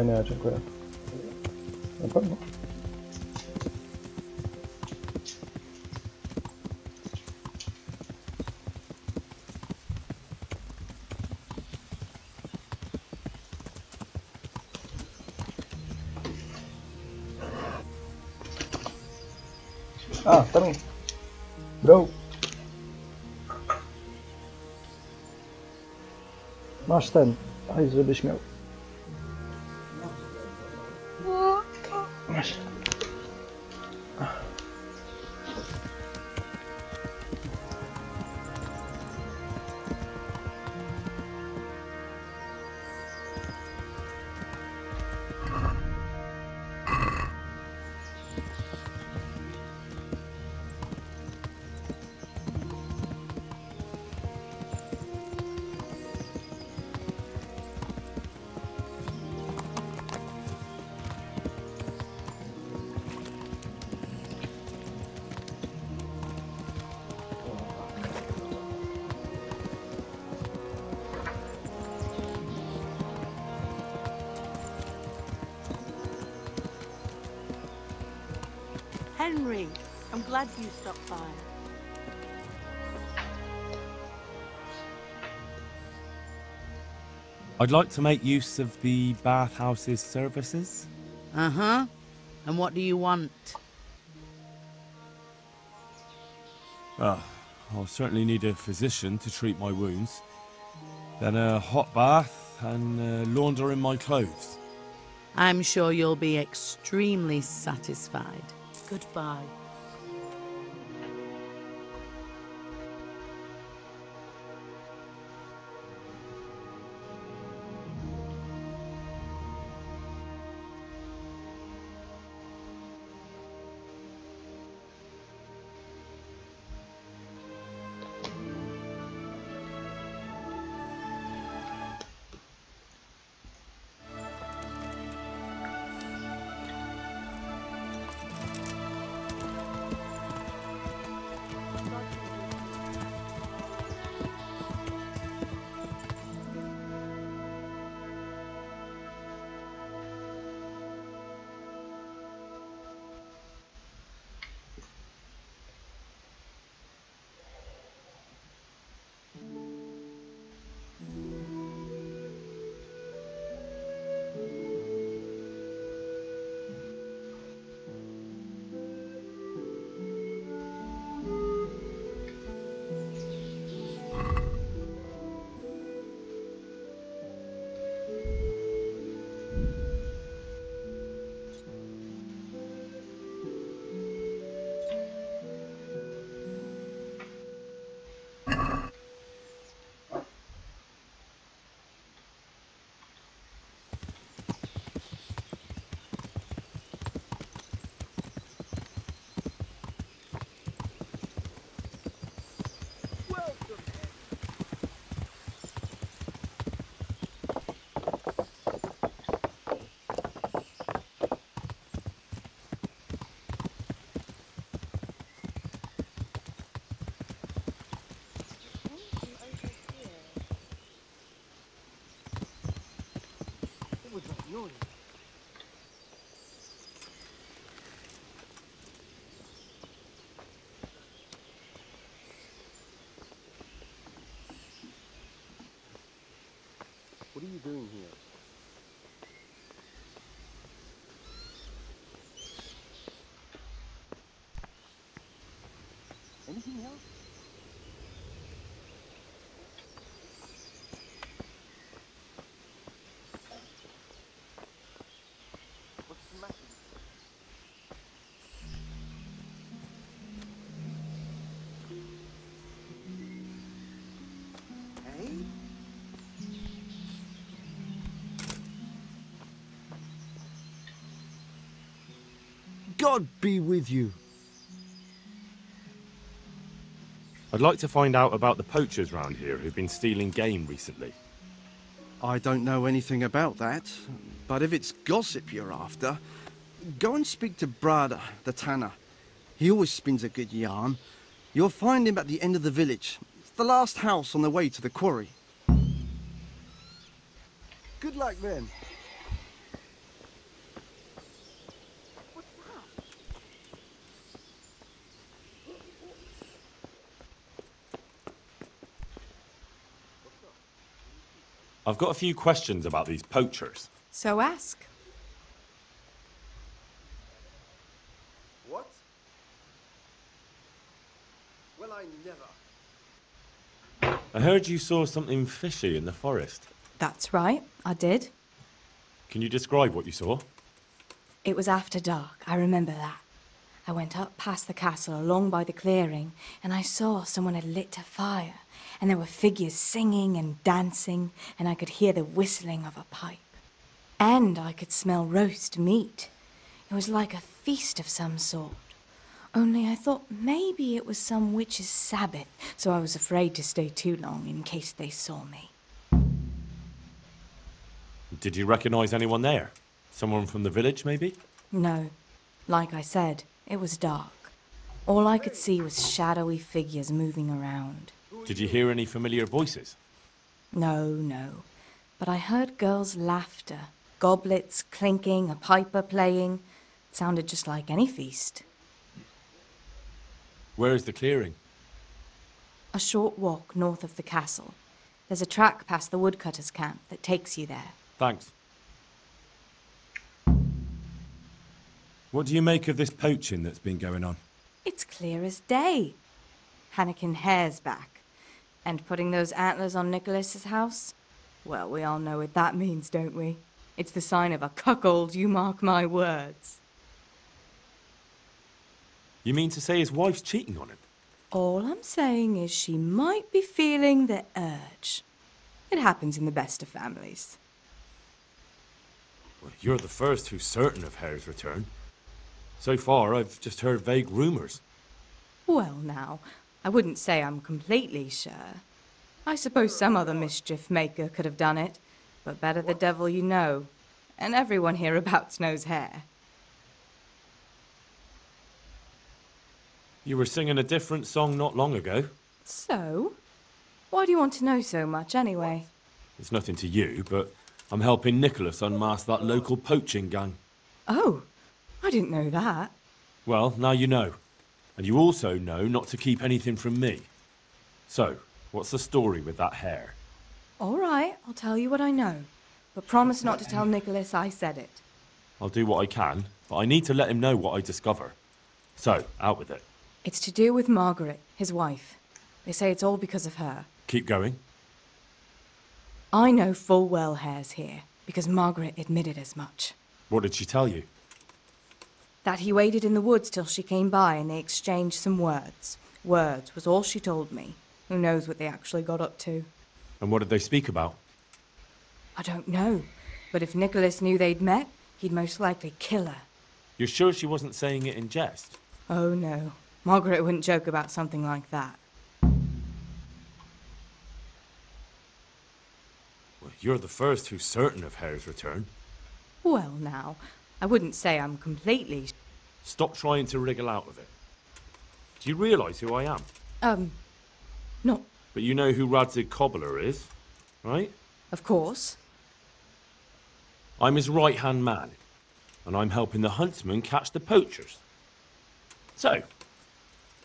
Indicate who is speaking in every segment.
Speaker 1: Nie, dziękuję. Na pewno. Tommy. Bro. Masz ten, hajs, żebyś miał. Masz.
Speaker 2: Henry, I'm glad you stopped by.
Speaker 3: I'd like to make use of the bathhouse's services.
Speaker 2: Uh-huh. And what do you want?
Speaker 3: I'll certainly need a physician to treat my wounds. Then a hot bath and laundering my clothes.
Speaker 2: I'm sure you'll be extremely satisfied. Goodbye.
Speaker 4: What are you doing here? Anything else? What's the matter? Hey? God be with you.
Speaker 3: I'd like to find out about the poachers round here who've been stealing game recently.
Speaker 4: I don't know anything about that, but if it's gossip you're after, go and speak to Brada, the tanner. He always spins a good yarn. You'll find him at the end of the village. It's the last house on the way to the quarry. Good luck then.
Speaker 3: I've got a few questions about these poachers.
Speaker 2: So ask.
Speaker 4: What? Well, I never.
Speaker 3: I heard you saw something fishy in the forest.
Speaker 5: That's right, I did.
Speaker 3: Can you describe what you saw?
Speaker 5: It was after dark, I remember that. I went up past the castle along by the clearing, and I saw someone had lit a fire, and there were figures singing and dancing, and I could hear the whistling of a pipe. And I could smell roast meat. It was like a feast of some sort. Only I thought maybe it was some witch's Sabbath, so I was afraid to stay too long in case they saw me.
Speaker 3: Did you recognize anyone there? Someone from the village, maybe?
Speaker 5: No. Like I said, it was dark. All I could see was shadowy figures moving around.
Speaker 3: Did you hear any familiar voices?
Speaker 5: No. But I heard girls' laughter, goblets clinking, a piper playing. It sounded just like any feast.
Speaker 3: Where is the clearing?
Speaker 5: A short walk north of the castle. There's a track past the woodcutter's camp that takes you there.
Speaker 3: Thanks. What do you make of this poaching that's been going on?
Speaker 5: It's clear as day. Hannikin Hare's back. And putting those antlers on Nicholas's house? Well, we all know what that means, don't we? It's the sign of a cuckold, you mark my words.
Speaker 3: You mean to say his wife's cheating on him?
Speaker 5: All I'm saying is she might be feeling the urge. It happens in the best of families.
Speaker 3: Well, you're the first who's certain of Hare's return. So far, I've just heard vague rumours.
Speaker 5: Well, now, I wouldn't say I'm completely sure. I suppose some other mischief maker could have done it, but better the devil you know. And everyone hereabouts knows Hare.
Speaker 3: You were singing a different song not long ago.
Speaker 5: So? Why do you want to know so much, anyway?
Speaker 3: It's nothing to you, but I'm helping Nicholas unmask that local poaching gang.
Speaker 5: Oh, I didn't know that.
Speaker 3: Well, now you know. And you also know not to keep anything from me. So, what's the story with that Hare?
Speaker 5: All right, I'll tell you what I know. But promise not to tell Nicholas I said it.
Speaker 3: I'll do what I can, but I need to let him know what I discover. So, out with it.
Speaker 5: It's to do with Margaret, his wife. They say it's all because of her.
Speaker 3: Keep going.
Speaker 5: I know full well Hare's here, because Margaret admitted as much.
Speaker 3: What did she tell you?
Speaker 5: That he waited in the woods till she came by and they exchanged some words. Words was all she told me. Who knows what they actually got up to?
Speaker 3: And what did they speak about?
Speaker 5: I don't know. But if Nicholas knew they'd met, he'd most likely kill her.
Speaker 3: You're sure she wasn't saying it in jest?
Speaker 5: Oh no. Margaret wouldn't joke about something like that.
Speaker 3: Well, you're the first who's certain of Hare's return.
Speaker 5: Well now, I wouldn't say I'm completely...
Speaker 3: Stop trying to wriggle out of it. Do you realise who I am?
Speaker 5: Not...
Speaker 3: But you know who Radzig Cobbler is, right?
Speaker 5: Of course.
Speaker 3: I'm his right-hand man, and I'm helping the huntsmen catch the poachers. So,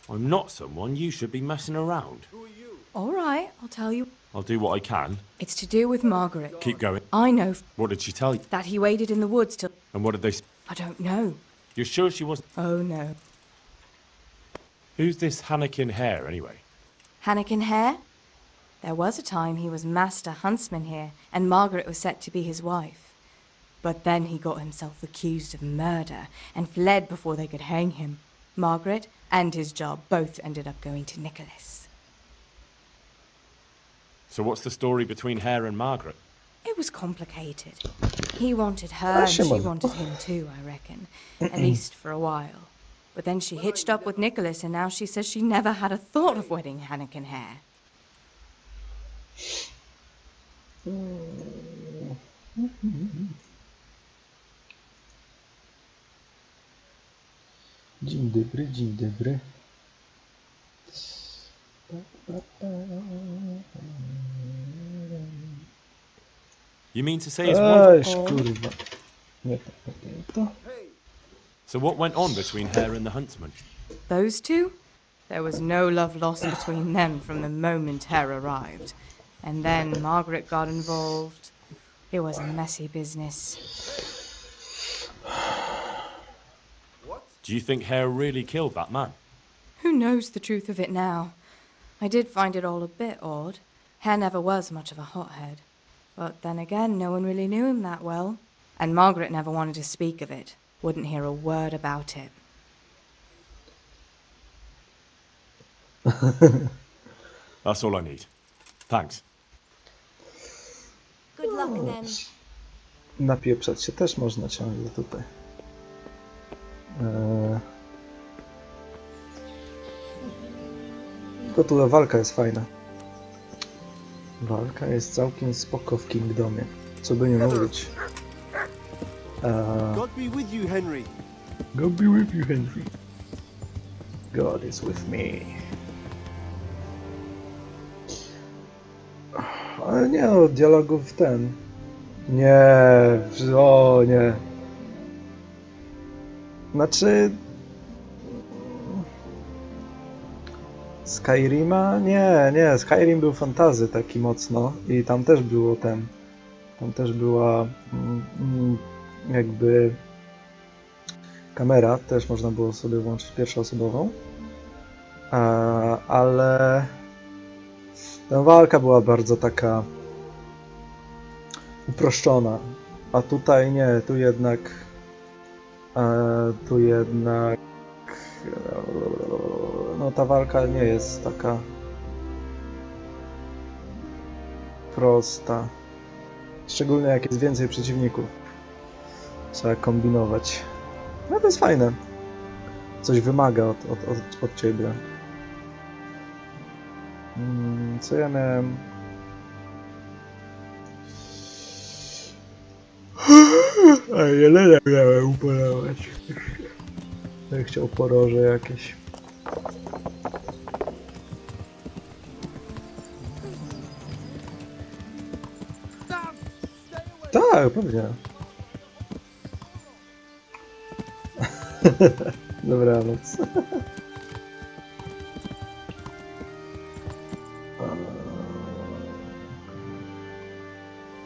Speaker 3: I'm not someone you should be messing around.
Speaker 5: All right, I'll tell you.
Speaker 3: I'll do what I can.
Speaker 5: It's to do with Margaret.
Speaker 3: Keep going.
Speaker 5: I know
Speaker 3: What did she tell you?
Speaker 5: that he waited in the woods till...
Speaker 3: And what did they...
Speaker 5: I don't know.
Speaker 3: You're sure she wasn't...
Speaker 5: Oh no.
Speaker 3: Who's this Hannikin Hare, anyway?
Speaker 5: Hannikin Hare? There was a time he was master huntsman here, and Margaret was set to be his wife. But then he got himself accused of murder, and fled before they could hang him. Margaret and his job both ended up going to Nicholas.
Speaker 3: So what's the story between Hare and Margaret?
Speaker 5: It was complicated. He wanted her and she wanted him too, I reckon. At least for a while. But then she hitched up with Nicholas and now she says she never had a thought of wedding Hannikin Hare.
Speaker 1: Dzień dobry, dzień dobry.
Speaker 3: You mean to say his wife...
Speaker 1: Eś, kurwa. Nie to, nie to.
Speaker 3: So what went on between her and the huntsman?
Speaker 5: Those two? There was no love lost between them from the moment Hare arrived. And then Margaret got involved. It was a messy business.
Speaker 3: Do you think Hare really killed that man?
Speaker 5: Who knows the truth of it now? I did find it all a bit odd. Hare never was much of a hothead. But then again, no one really knew him that well. And Margaret never wanted to speak of it. Wouldn't hear a word about it.
Speaker 3: That's all I need. Thanks.
Speaker 6: Good luck then.
Speaker 1: Napieprzać się też można ciągle tutaj. Tylko tu walka jest fajna. Walka jest całkiem spoko w Kingdomie. Co by nie mówić.
Speaker 4: God be with you, Henry.
Speaker 1: God be with you, Henry. God is with me. Ale nie no, dialogów ten. Nie, o nie. Znaczy... Skyrima? Nie, Skyrim był fantazy taki mocno i tam też było ten... Tam też była jakby kamera, też można było sobie włączyć pierwszoosobową, ale ta walka była bardzo taka uproszczona, a tutaj nie, tu jednak no ta walka nie jest taka prosta. Szczególnie jak jest więcej przeciwników. Trzeba kombinować. No to jest fajne. Coś wymaga od ciebie. Co ja miałem? A jelenia miałem upolować. Ja chciał poroże jakieś. Tak, pewnie. Dobranoc.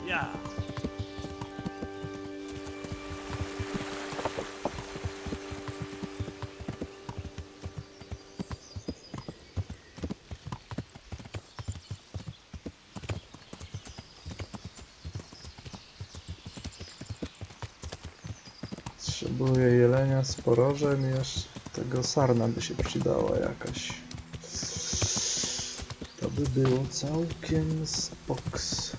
Speaker 3: Yeah.
Speaker 1: Potrzebuję jelenia z porożem i jeszcze tego sarna by się przydała jakaś. To by było całkiem spoks.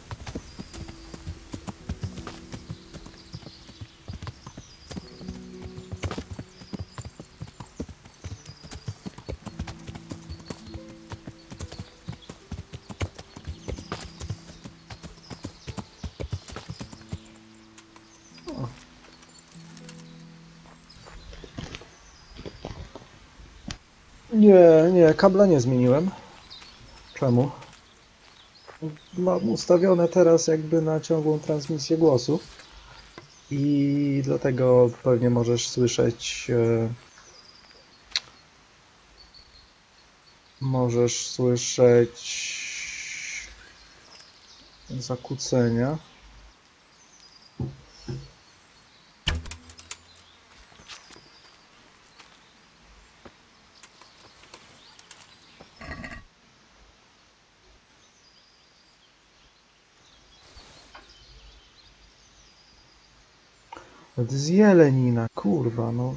Speaker 1: Nie, kabla nie zmieniłem. Czemu? Mam ustawione teraz jakby na ciągłą transmisję głosu i dlatego pewnie możesz słyszeć zakłócenia. To jest jelenina, kurwa, no.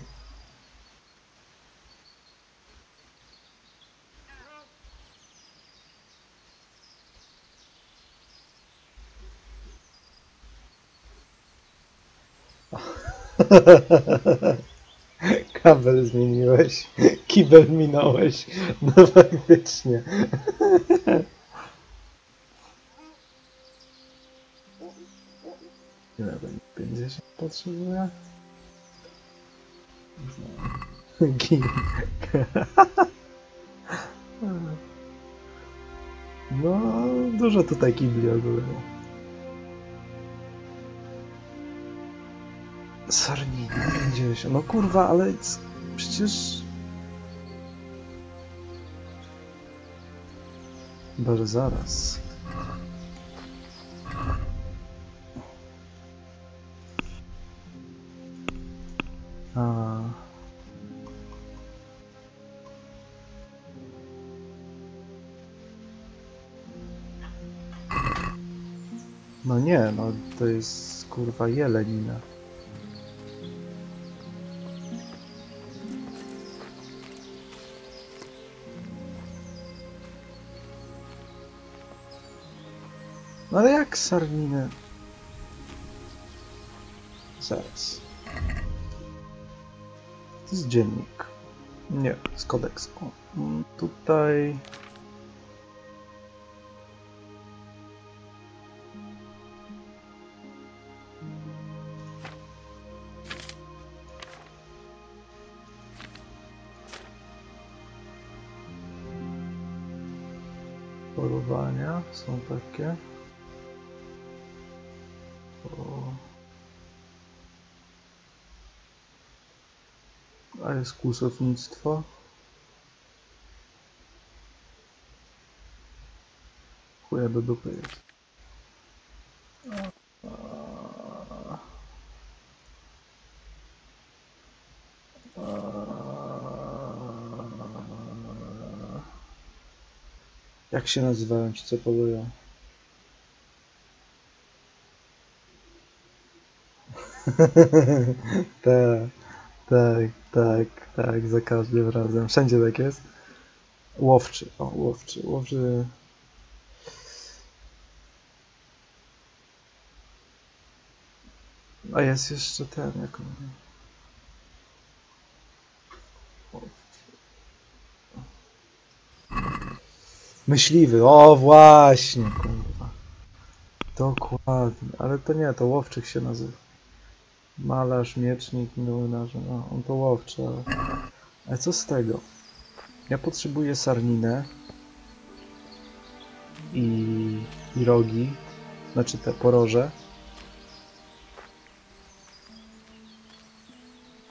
Speaker 1: Kabel zmieniłeś, kibel minąłeś, no faktycznie. Ile będzie? 50 potrzebuję? Gin. No, dużo tutaj kibli ogólnie. Sarnina 50. No kurwa, ale przecież... Boże, zaraz. A. No nie, no to jest kurwa jelenina. No ale jak sarninę? Zaraz. To jest dziennik. Nie, to jest kodeks. O, tutaj... Polowania są takie. O. A jest kłusownictwo. Chuja do dupy jest. Jak się nazywają ci, co polują? Tak, za każdym razem. Wszędzie tak jest. Łowczy, o, łowczy. A jest jeszcze ten, jak on... Myśliwy, o właśnie, kurwa. Dokładnie, ale to nie, to łowczyk się nazywa. Malarz, miecznik, młynarz, no on to łowczy, ale co z tego? Ja potrzebuję sarninę i rogi, znaczy te poroże.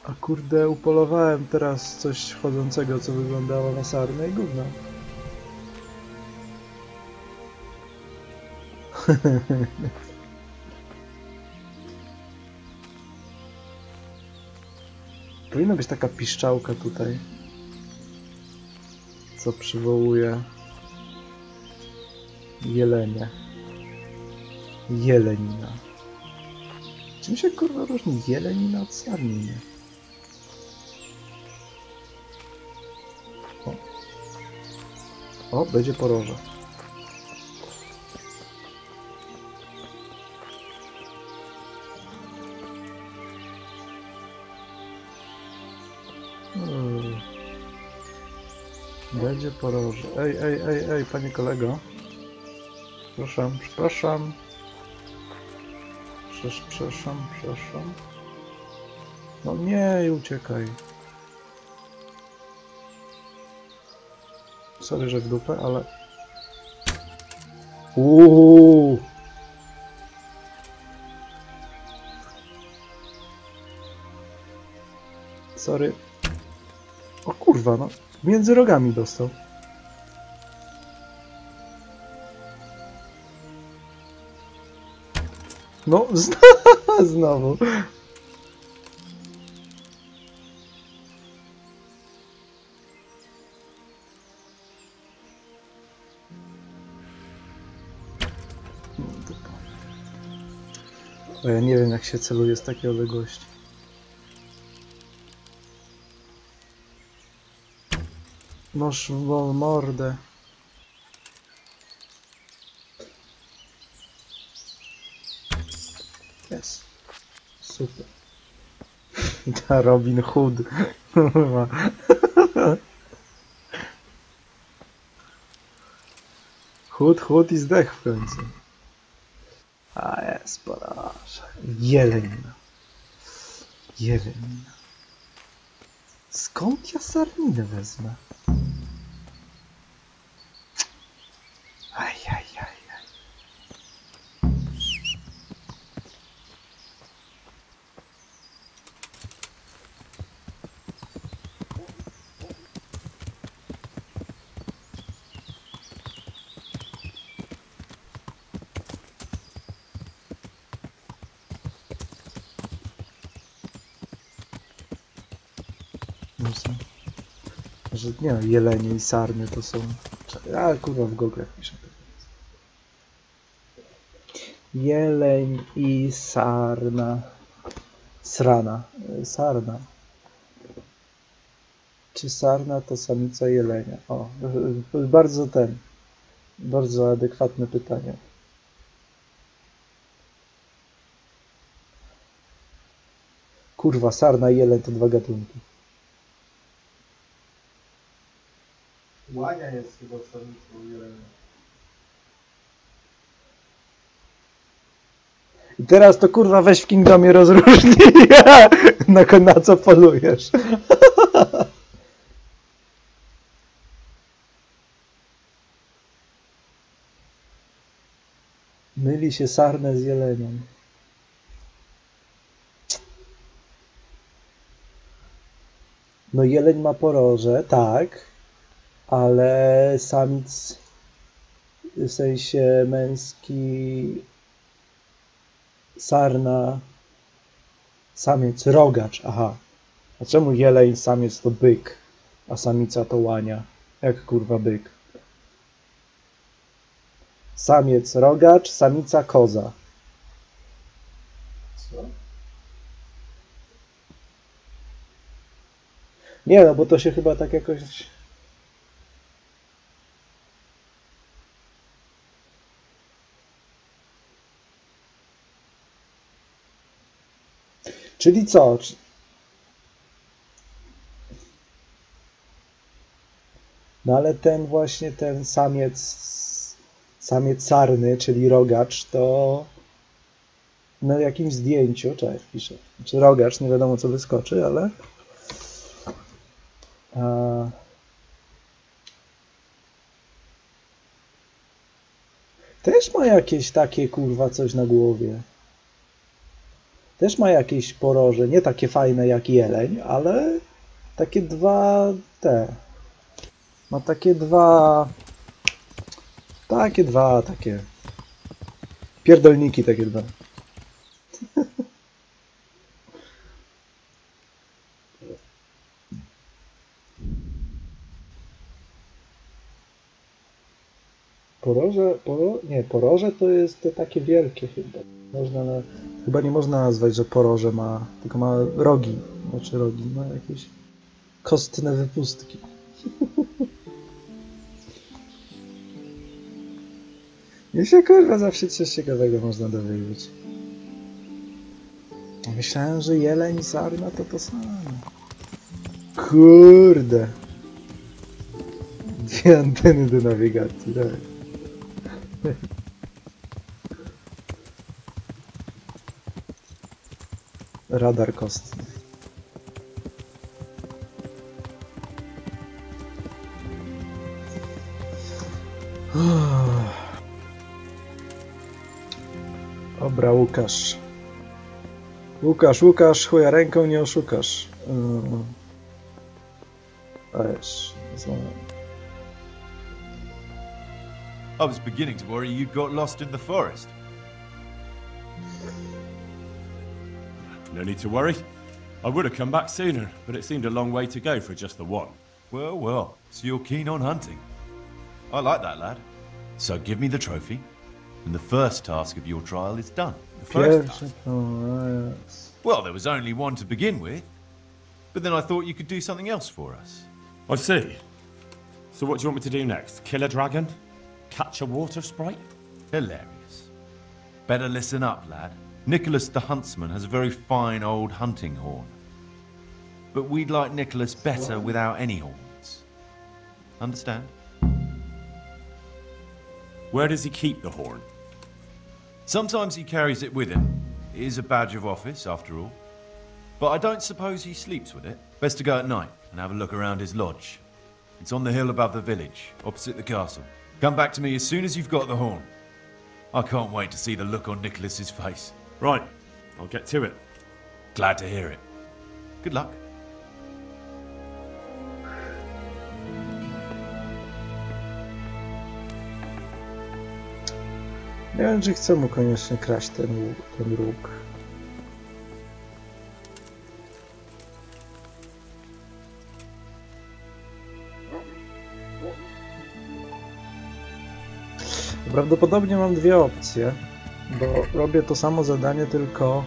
Speaker 1: A kurde, upolowałem teraz coś chodzącego, co wyglądało na sarnę i gówno. Powinna być taka piszczałka tutaj, co przywołuje jelenie. Jelenina. Czym się kurwa różni jelenina od sarniny? O, będzie poroże. Będzie poroże. Ej, panie kolego. Przepraszam. No nie, uciekaj. Sorry, że w dupę, ale... Sorry. O kurwa, no. Między rogami dostał. No, znowu. O, ja nie wiem, jak się celuje z takiej odległości. Noż w mordę. Jest. Super. Ta Robin Hood. Hood i zdech w końcu. A jest, porażę. Jelenina. Skąd ja sarninę wezmę? Aj. są. Że nie no, jelenie i sarny to są... A kurwa w Google piszę. Jeleń i sarna. Srana. Sarna. Czy sarna to samica jelenia? O, bardzo adekwatne pytanie. Kurwa, sarna i jeleń to dwa gatunki.
Speaker 6: Łania jest chyba samicą jelenia.
Speaker 1: I teraz to kurwa weź w Kingdomie rozróżnij, na co polujesz. Myli się sarnę z jeleniem. No jeleń ma poroże, tak, ale samic w sensie męski sarna, samiec rogacz, aha. A czemu jeleń, samiec to byk, a samica to łania? Jak kurwa byk? Samiec rogacz, samica koza.
Speaker 6: Co?
Speaker 1: Nie no, bo to się chyba tak jakoś... Czyli co? No ale ten właśnie, ten samiec sarny, czyli rogacz, to na jakimś zdjęciu, czekaj, wpiszę, czy rogacz, nie wiadomo co wyskoczy, ale też ma jakieś takie kurwa coś na głowie. Też ma jakieś poroże, nie takie fajne jak jeleń, ale takie dwa ma takie takie pierdolniki takie dwa. Poroże to jest te takie wielkie chyba. Chyba nie można nazwać, że poroże ma, tylko ma rogi. Znaczy rogi, ma jakieś kostne wypustki. I się kurwa zawsze coś ciekawego można dowiedzieć. Myślałem, że jeleń i sarna to samo. Kurde. Dwie anteny do nawigacji, tak. Radar kostny. Dobra, Łukasz. Łukasz, chuja ręką nie oszukasz. Ależ,
Speaker 7: I was beginning to worry you'd got lost in the forest.
Speaker 3: No need to worry. I would have come back sooner, but it seemed a long way to go for just the one.
Speaker 7: Well, well, so you're keen on hunting. I like that, lad. So give me the trophy, and the first task of your trial is done. The first task. Well, there was only one to begin with, but then I thought you could do something else for us.
Speaker 3: I see. So what do you want me to do next? Kill a dragon? Catch a water sprite?
Speaker 7: Hilarious. Better listen up, lad. Nicholas the Huntsman has a very fine old hunting horn. But we'd like Nicholas better without any horns. Understand?
Speaker 3: Where does he keep the horn?
Speaker 7: Sometimes he carries it with him. It is a badge of office, after all. But I don't suppose he sleeps with it. Best to go at night and have a look around his lodge. It's on the hill above the village, opposite the castle. Come back to me as soon as you've got the horn. I can't wait to see the look on Nicholas's face.
Speaker 3: Right, I'll get to it.
Speaker 7: Glad to hear it. Good luck.
Speaker 1: Nie wiem, czy chcę mu koniecznie kraść ten róg. Prawdopodobnie mam dwie opcje, bo robię to samo zadanie, tylko...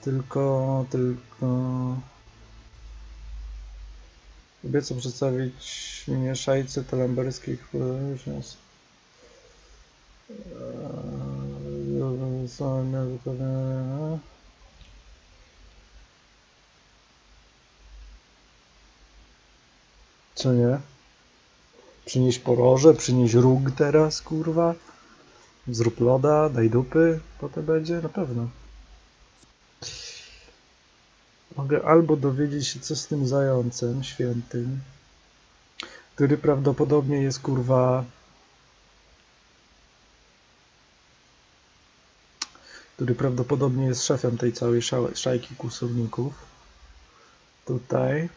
Speaker 1: Tylko... Obiecał przedstawić mieszajce telemberskich... Co nie? Przynieś poroże, przynieś róg teraz, kurwa. Zrób loda, daj dupy, potem będzie, na pewno. Mogę albo dowiedzieć się, co z tym zającem świętym, który prawdopodobnie jest, kurwa... Który prawdopodobnie jest szefem tej całej szajki kłusowników. Tutaj.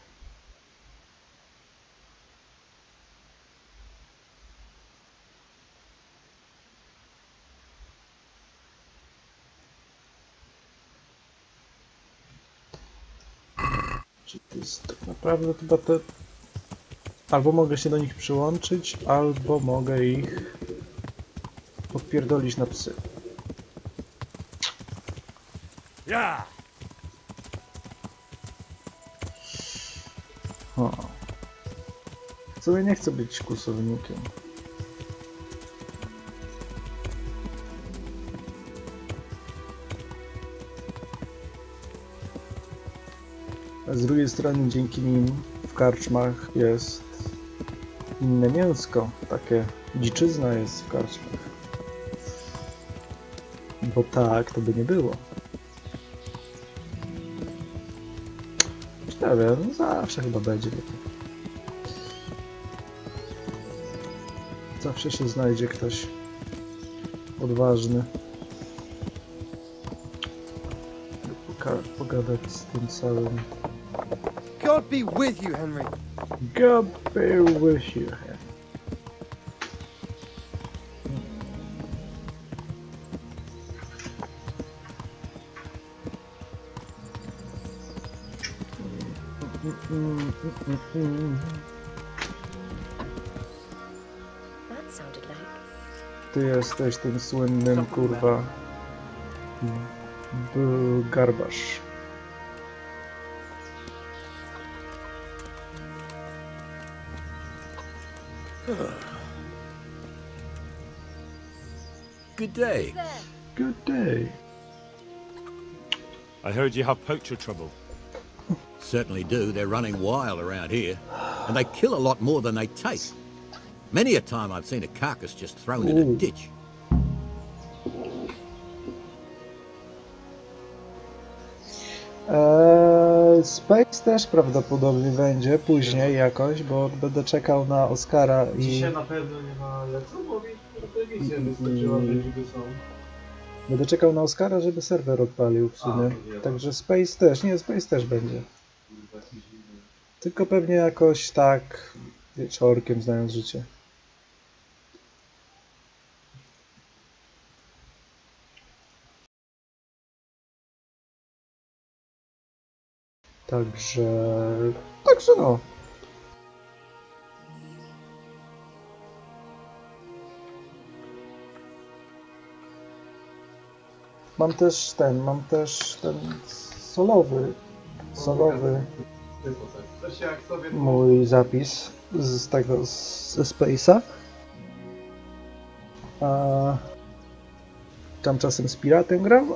Speaker 1: Czy to jest tak naprawdę chyba te... Albo mogę się do nich przyłączyć, albo mogę ich podpierdolić na psy.
Speaker 3: Ja!
Speaker 1: O. W sumie nie chcę być kłusownikiem. A z drugiej strony dzięki nim w karczmach jest inne mięsko. Takie dziczyzna jest w karczmach. Bo tak to by nie było. Nie wiem, zawsze chyba będzie. Zawsze się znajdzie ktoś odważny. Pogadać z tym całym.
Speaker 8: God be with you, Henry.
Speaker 1: God be with you.
Speaker 9: That sounded like...
Speaker 1: Ty jesteś tym słynnym, kurwa, garbarz.
Speaker 10: Good day.
Speaker 1: Good day.
Speaker 3: I heard you have poacher trouble.
Speaker 10: Certainly do. They're running wild around here. And they kill a lot more than they take. Many a time I've seen a carcass just thrown in a ditch.
Speaker 1: Space też prawdopodobnie będzie później jakoś, bo będę czekał na Oscara i...
Speaker 6: Dzisiaj na pewno nie ma lecą, bo mi telewizja wyskoczyła, że niby są.
Speaker 1: Będę czekał na Oscara, żeby serwer odpalił w sumie. Także Space też, nie, Space też będzie. Tylko pewnie jakoś tak wieczorkiem, znając życie. Także no. Mam też ten solowy mój zapis z tego, ze Space'a. Tam czasem z piratem gram,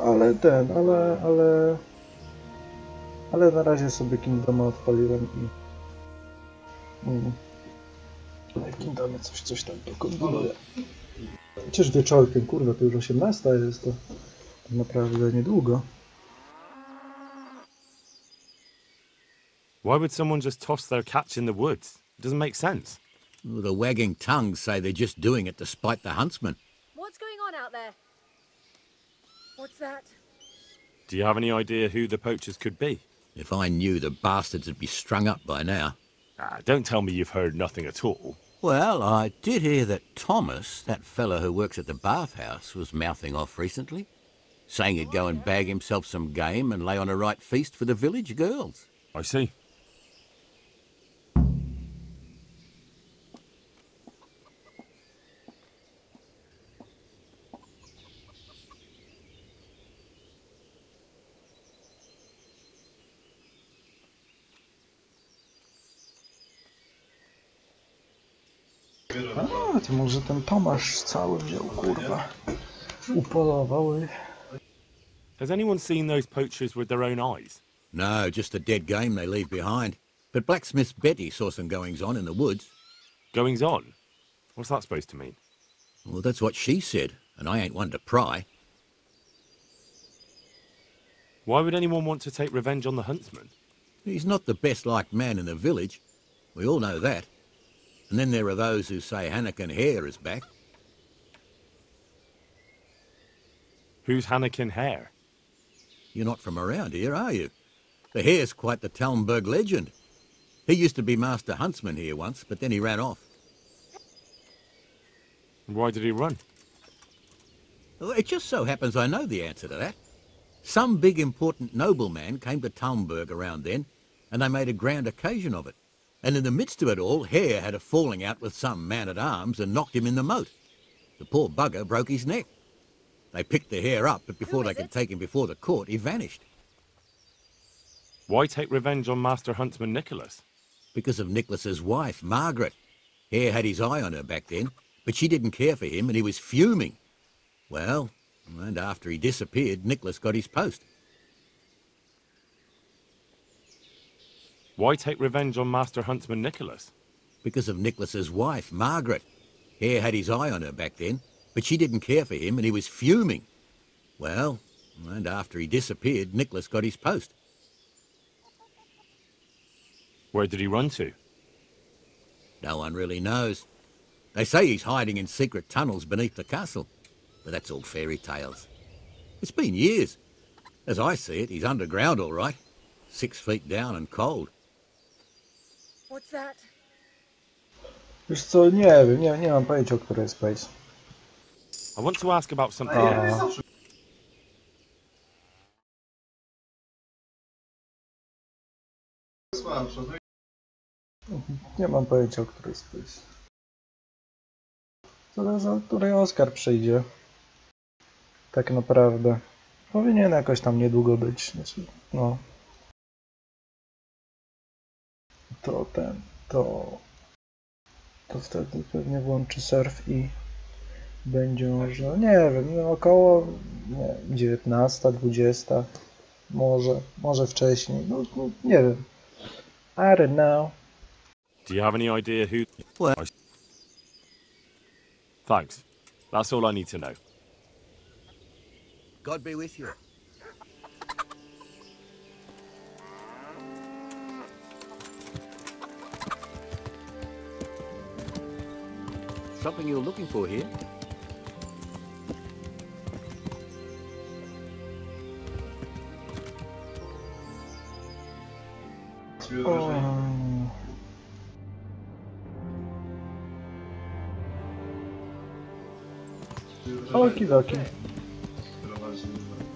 Speaker 1: ale na razie sobie Kingdoma odpaliłem i w Kingdomie coś tam kombinuję. Chociaż wieczorkiem, kurwa, to już 18 jest, to naprawdę niedługo.
Speaker 3: Why would someone just toss their catch in the woods? It doesn't make sense.
Speaker 10: Well, the wagging tongues say they're just doing it to spite the huntsman.
Speaker 9: What's going on out there? What's that?
Speaker 3: Do you have any idea who the poachers could be?
Speaker 10: If I knew, the bastards would be strung up by now.
Speaker 3: Don't tell me you've heard nothing at all.
Speaker 10: Well, I did hear that Thomas, that fellow who works at the bathhouse, was mouthing off recently, saying he'd go and bag himself some game and lay on a right feast for the village girls.
Speaker 3: I see.
Speaker 1: A, to może ten Tomasz cały wziął, kurwa. Upolował.
Speaker 3: Has anyone seen those poachers with their own eyes?
Speaker 10: No, just a dead game they leave behind. But blacksmith Betty saw some goings-on in the woods.
Speaker 3: Goings on? What's that supposed to mean?
Speaker 10: Well, that's what she said, and I ain't one to pry.
Speaker 3: Why would anyone want to take revenge on the huntsman?
Speaker 10: He's not the best-liked man in the village. We all know that. And then there are those who say Hannikin Hare is back.
Speaker 3: Who's Hannikin Hare?
Speaker 10: You're not from around here, are you? The Hare's quite the Talmberg legend. He used to be master huntsman here once, but then he ran off.
Speaker 3: Why did he run?
Speaker 10: Well, it just so happens I know the answer to that. Some big important nobleman came to Talmberg around then, and they made a grand occasion of it. And in the midst of it all, Hare had a falling out with some man-at-arms and knocked him in the moat. The poor bugger broke his neck. They picked the Hare up, but before they could take him before the court, he vanished.
Speaker 3: Why take revenge on Master Huntsman Nicholas?
Speaker 10: Because of Nicholas's wife, Margaret. Hare had his eye on her back then, but she didn't care for him and he was fuming. Well, and after he disappeared, Nicholas got his post.
Speaker 3: Why take revenge on Master Huntsman Nicholas?
Speaker 10: Because of Nicholas's wife, Margaret. Hare had his eye on her back then, but she didn't care for him and he was fuming. Well, and after he disappeared, Nicholas got his post.
Speaker 3: Where did he run to?
Speaker 10: No one really knows. They say he's hiding in secret tunnels beneath the castle, but that's all fairy tales. It's been years. As I see it, he's underground all right. 6 feet down and cold.
Speaker 9: What's that?
Speaker 1: Wiesz co, nie wiem, nie mam pojęcia, o której jest place.
Speaker 3: I want to ask about something else.
Speaker 1: Nie mam pojęcia, o której jest place. Zależy, o której Oskar przyjdzie. Tak naprawdę. Powinien jakoś tam niedługo być. Znaczy, no. To wtedy pewnie włączy surf i będzie może, nie wiem, no około 19, 20, może wcześniej, no nie wiem. I don't know.
Speaker 3: Do you have any idea who...
Speaker 10: Well,
Speaker 3: Thanks. That's all I need to know.
Speaker 10: God be with you. Something you're looking for here?
Speaker 1: Okidoki.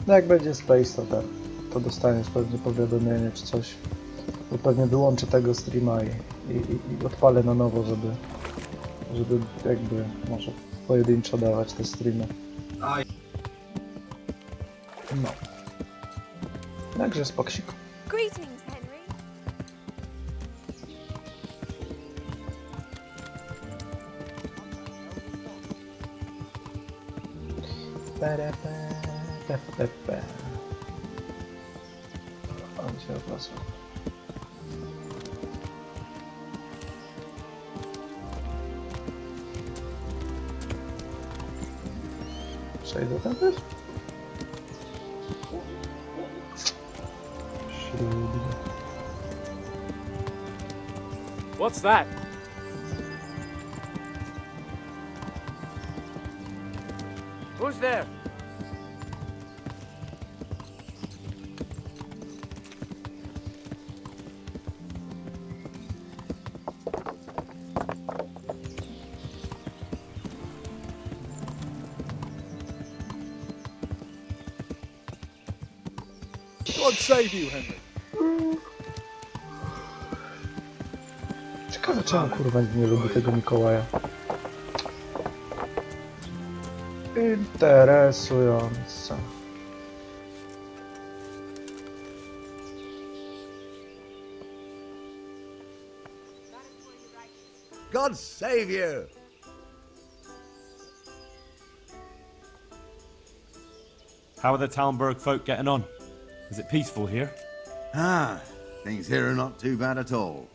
Speaker 1: No jak będzie space, to dostaniesz pewnie powiadomienie czy coś. Bo pewnie wyłączę tego streama i odpalę na nowo, żeby jakby może pojedynczo dawać te streamy. No. Także spoksik.
Speaker 9: Greetings, Henry.
Speaker 1: On się odlasł. Przejdę tam też?
Speaker 3: What's that? Who's there?
Speaker 8: God save you, Henry.
Speaker 1: Ciekawe czemu kurwa nie lubię tego Mikołaja. Interesujące.
Speaker 10: God save you!
Speaker 3: How are the Talmberg folk getting on? Is it peaceful here?
Speaker 11: Ah, things here are not too bad at all.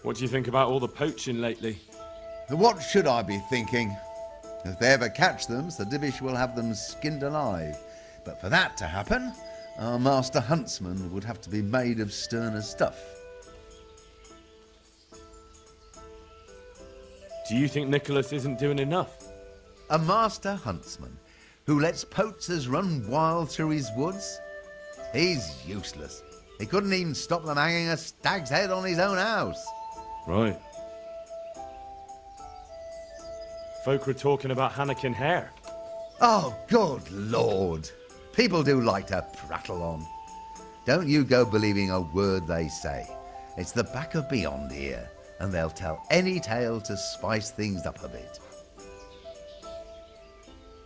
Speaker 3: What do you think about all the poaching lately?
Speaker 11: What should I be thinking? If they ever catch them, Sir Divish will have them skinned alive. But for that to happen, our master huntsman would have to be made of sterner stuff.
Speaker 3: Do you think Nicholas isn't doing enough?
Speaker 11: A master huntsman who lets poachers run wild through his woods? He's useless. He couldn't even stop them hanging a stag's head on his own house.
Speaker 3: Right. Folk were talking about Hannikin Hare.
Speaker 11: Oh, good Lord. People do like to prattle on. Don't you go believing a word they say. It's the back of beyond here, and they'll tell any tale to spice things up a bit.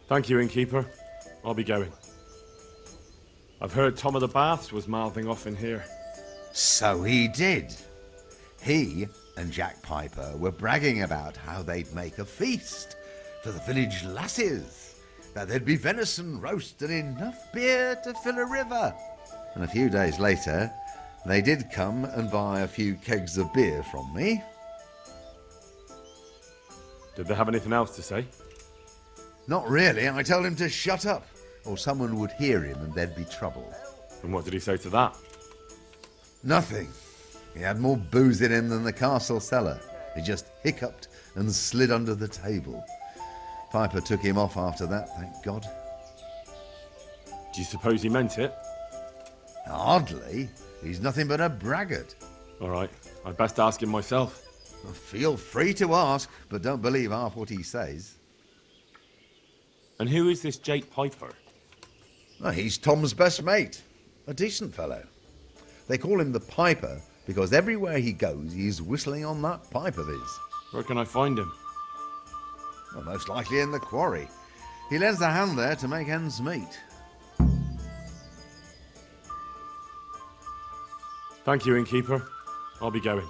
Speaker 3: Thank you, innkeeper. I'll be going. I've heard Tom of the Baths was mouthing off in here.
Speaker 11: So he did. He and Jack Piper were bragging about how they'd make a feast for the village lasses, that there'd be venison roast and enough beer to fill a river. And a few days later, they did come and buy a few kegs of beer from me.
Speaker 3: Did they have anything else to say?
Speaker 11: Not really. I told him to shut up, or someone would hear him and there'd be trouble.
Speaker 3: And what did he say to that?
Speaker 11: Nothing. He had more booze in him than the castle cellar. He just hiccuped and slid under the table. Piper took him off after that, thank God.
Speaker 3: Do you suppose he meant it?
Speaker 11: Hardly. He's nothing but a braggart.
Speaker 3: All right, I'd best ask him myself.
Speaker 11: Well, feel free to ask, but don't believe half what he says.
Speaker 3: And who is this Jake Piper?
Speaker 11: Well, he's Tom's best mate. A decent fellow. They call him the Piper because everywhere he goes, he's whistling on that pipe of his.
Speaker 3: Where can I find him?
Speaker 11: Well, most likely in the quarry. He lends a hand there to make ends meet.
Speaker 3: Thank you, innkeeper. I'll be going.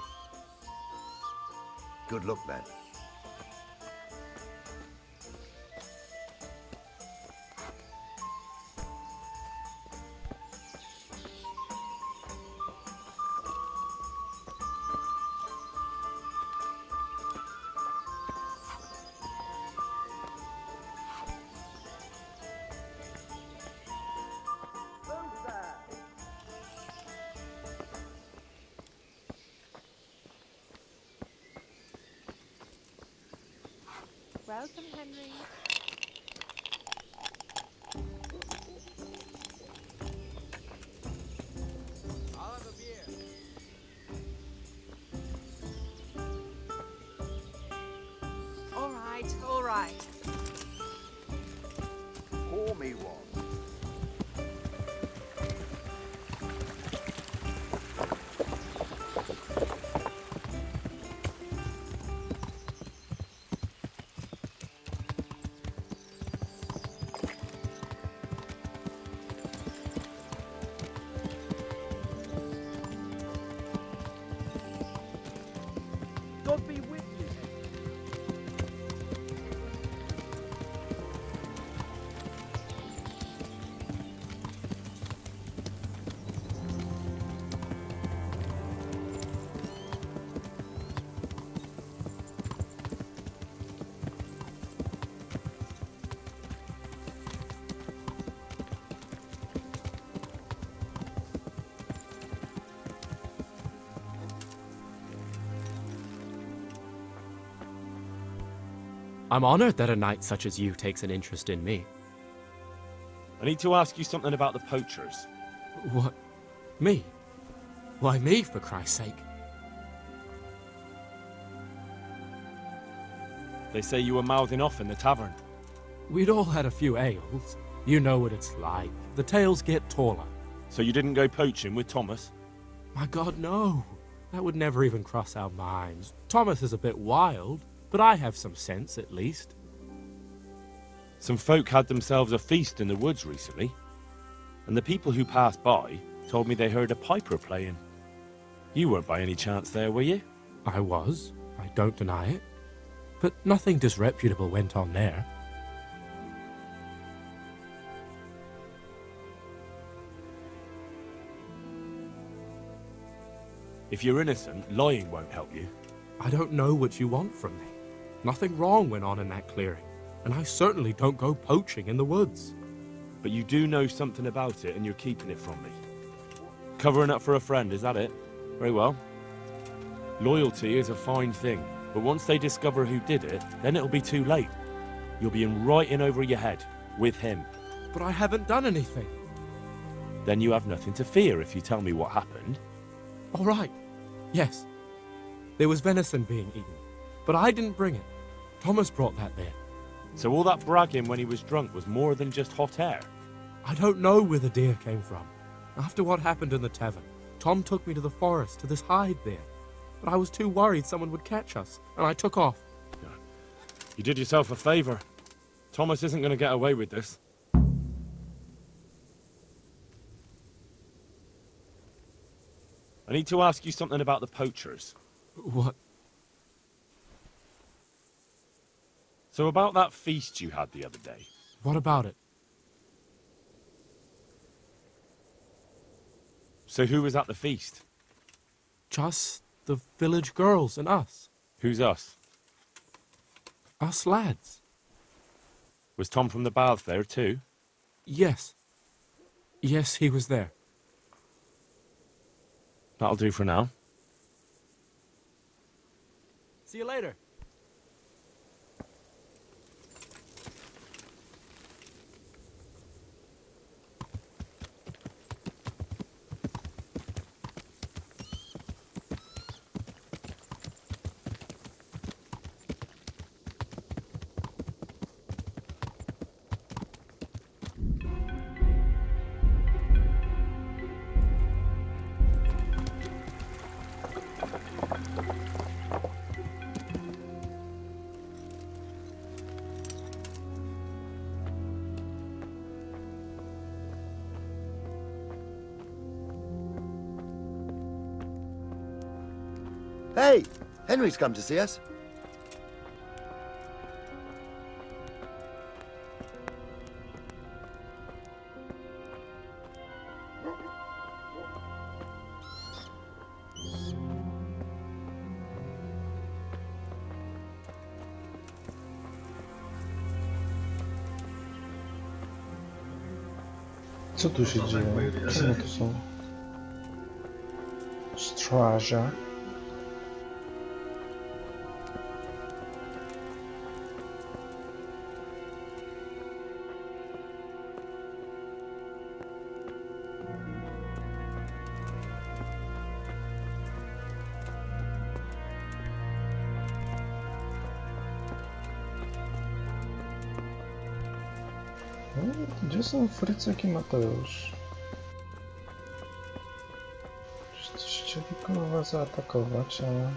Speaker 11: Good luck, then.
Speaker 9: Welcome, Henry.
Speaker 4: I'll have a beer.
Speaker 9: All right, all right.
Speaker 11: Pour me one.
Speaker 4: God be with you.
Speaker 12: I'm honored that a knight such as you takes an interest in me.
Speaker 3: I need to ask you something about the poachers.
Speaker 12: What? Me? Why me, for Christ's sake?
Speaker 3: They say you were mouthing off in the tavern.
Speaker 12: We'd all had a few ales. You know what it's like. The tales get taller.
Speaker 3: So you didn't go poaching with Thomas?
Speaker 12: My God, no. That would never even cross our minds. Thomas is a bit wild, but I have some sense, at least.
Speaker 3: Some folk had themselves a feast in the woods recently, and the people who passed by told me they heard a piper playing. You weren't by any chance there, were you?
Speaker 12: I was. I don't deny it. but nothing disreputable went on there.
Speaker 3: If you're innocent, lying won't help you.
Speaker 12: I don't know what you want from me. Nothing wrong went on in that clearing, and I certainly don't go poaching in the woods.
Speaker 3: But you do know something about it, and you're keeping it from me. Covering up for a friend, is that it? Very well. Loyalty is a fine thing, but once they discover who did it, then it'll be too late. You'll be in right in over your head, with him.
Speaker 12: But I haven't done anything.
Speaker 3: Then you have nothing to fear if you tell me what happened.
Speaker 12: All right. Yes. There was venison being eaten, but I didn't bring it. Thomas brought that there.
Speaker 3: So all that bragging when he was drunk was more than just hot air?
Speaker 12: I don't know where the deer came from. After what happened in the tavern, Tom took me to the forest to this hide there. But I was too worried someone would catch us, and I took off.
Speaker 3: You did yourself a favor. Thomas isn't going to get away with this. I need to ask you something about the poachers.
Speaker 12: What?
Speaker 3: So about that feast you had the other day.
Speaker 12: What about it?
Speaker 3: So who was at the feast?
Speaker 12: Just the village girls and us.
Speaker 3: Who's us?
Speaker 12: Us lads.
Speaker 3: Was Tom from the baths there too?
Speaker 12: Yes. Yes, he was there.
Speaker 3: That'll do for now.
Speaker 12: See you later.
Speaker 13: Hey, Henry's come to see us.
Speaker 1: Co tu się dzieje? Kim to są? Straża. Gdzie są Frycek i Mateusz? Coś chcieli kurwa zaatakować, ale...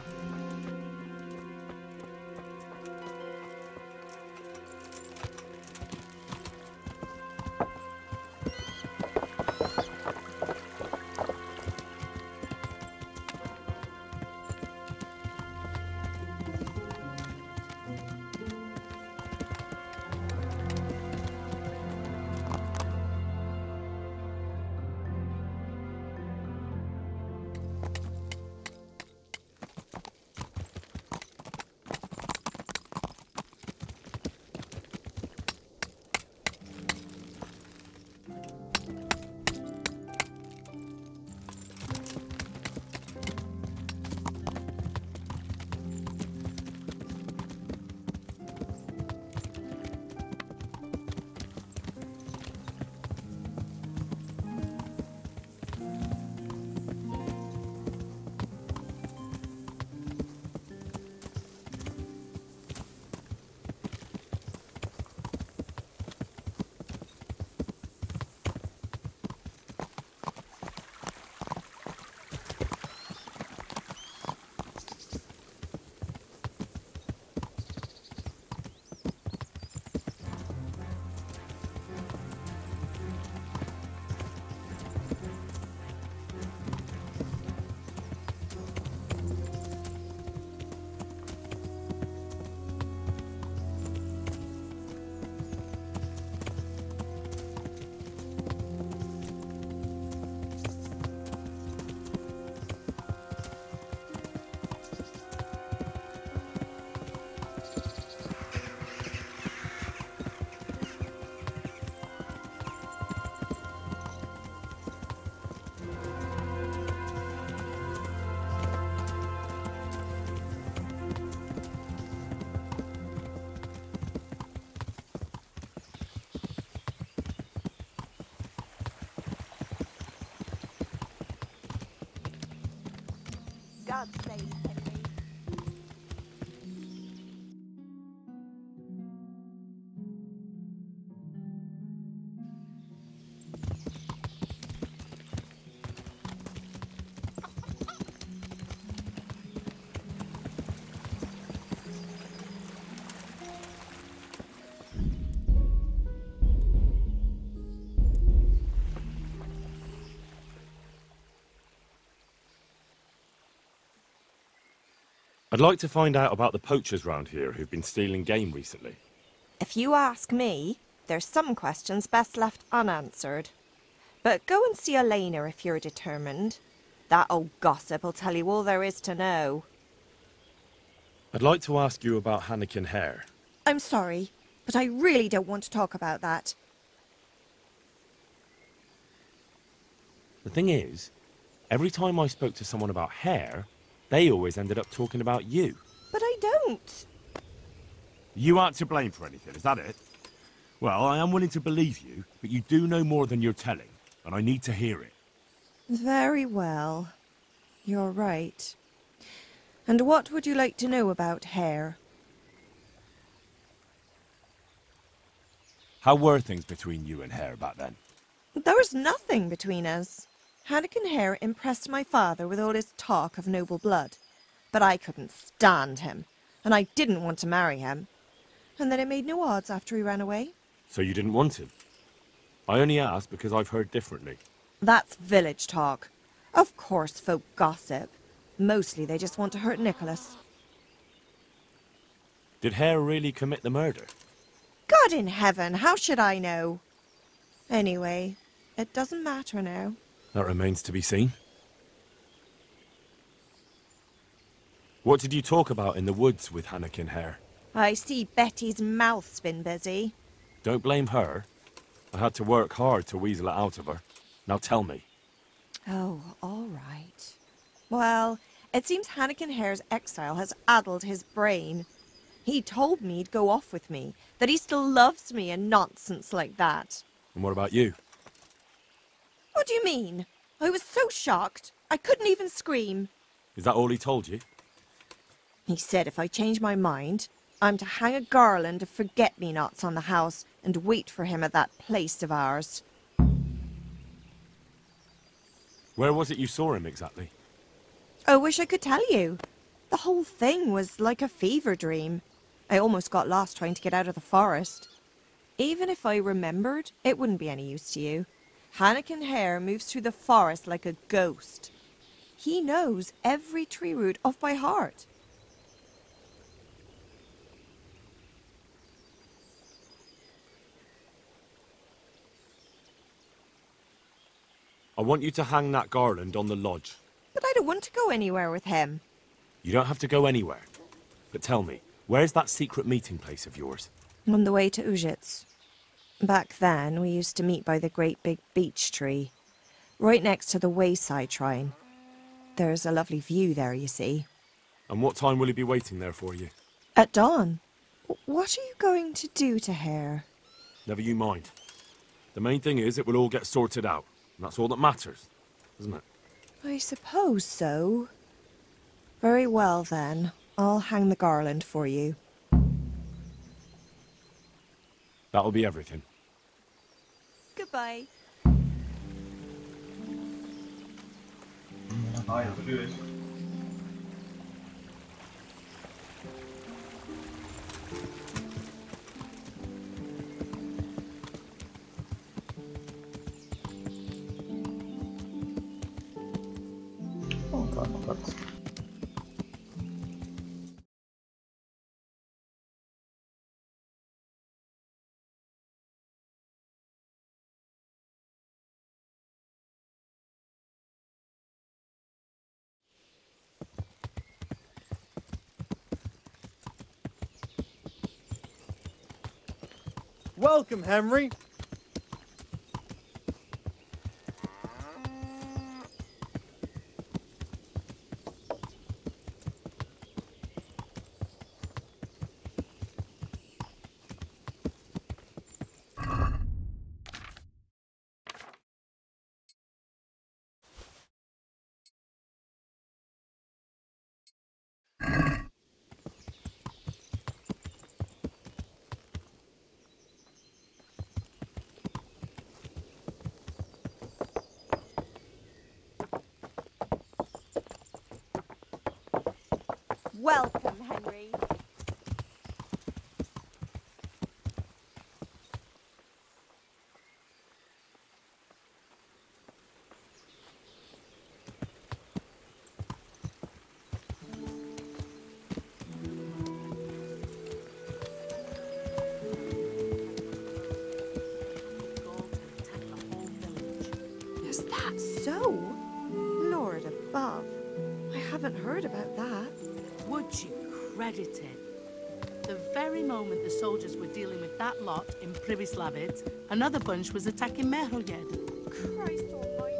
Speaker 9: God save Henry.
Speaker 3: I'd like to find out about the poachers round here who've been stealing game recently.
Speaker 14: If you ask me, there's some questions best left unanswered. But go and see Elena if you're determined. That old gossip'll tell you all there is to know.
Speaker 3: I'd like to ask you about Hannikin Hare.
Speaker 14: I'm sorry, but I really don't want to talk about that.
Speaker 3: The thing is, every time I spoke to someone about Hare, they always ended up talking about you.
Speaker 14: But I don't.
Speaker 3: You aren't to blame for anything, is that it? Well, I am willing to believe you, but you do know more than you're telling, and I need to hear it.
Speaker 14: Very well. You're right. And what would you like to know about Hare?
Speaker 3: How were things between you and Hare back then?
Speaker 14: There was nothing between us. Hannikin Hare impressed my father with all his talk of noble blood, but I couldn't stand him, and I didn't want to marry him. And then it made no odds after he ran away.
Speaker 3: So you didn't want him? I only asked because I've heard differently.
Speaker 14: That's village talk. Of course folk gossip. Mostly they just want to hurt Nicholas.
Speaker 3: Did Hare really commit the murder?
Speaker 14: God in heaven, how should I know? Anyway, it doesn't matter now.
Speaker 3: That remains to be seen. What did you talk about in the woods with Hannikin Hare?
Speaker 14: I see Betty's mouth's been busy.
Speaker 3: Don't blame her. I had to work hard to weasel it out of her. Now tell me.
Speaker 14: Oh, all right. Well, it seems Hannikin Hare's exile has addled his brain. He told me he'd go off with me, that he still loves me and nonsense like that.
Speaker 3: And what about you?
Speaker 14: What do you mean? I was so shocked, I couldn't even scream.
Speaker 3: Is that all he told you?
Speaker 14: He said if I change my mind, I'm to hang a garland of forget-me-nots on the house and wait for him at that place of ours.
Speaker 3: Where was it you saw him exactly?
Speaker 14: I wish I could tell you. The whole thing was like a fever dream. I almost got lost trying to get out of the forest. Even if I remembered, it wouldn't be any use to you. Hannikin Hare moves through the forest like a ghost. He knows every tree root off by heart.
Speaker 3: I want you to hang that garland on the lodge.
Speaker 14: But I don't want to go anywhere with him.
Speaker 3: You don't have to go anywhere. But tell me, where's that secret meeting place of yours?
Speaker 14: On the way to Ujits. Back then, we used to meet by the great big beech tree, right next to the wayside shrine. There's a lovely view there, you see.
Speaker 3: And what time will he be waiting there for you?
Speaker 14: At dawn. What are you going to do to Hare?
Speaker 3: Never you mind. The main thing is it will all get sorted out. And that's all that matters, isn't it?
Speaker 14: I suppose so. Very well, then. I'll hang the garland for you.
Speaker 3: That'll be everything.
Speaker 14: Goodbye.
Speaker 6: Ja, absolut.
Speaker 1: O tak, tak.
Speaker 15: Welcome, Henry.
Speaker 14: Welcome, Henry. Is that so? Lord above. I haven't heard about that.
Speaker 2: Would you credit it? The very moment the soldiers were dealing with that lot in Privislavitz, another bunch was attacking Mehrojed.
Speaker 14: Christ almighty.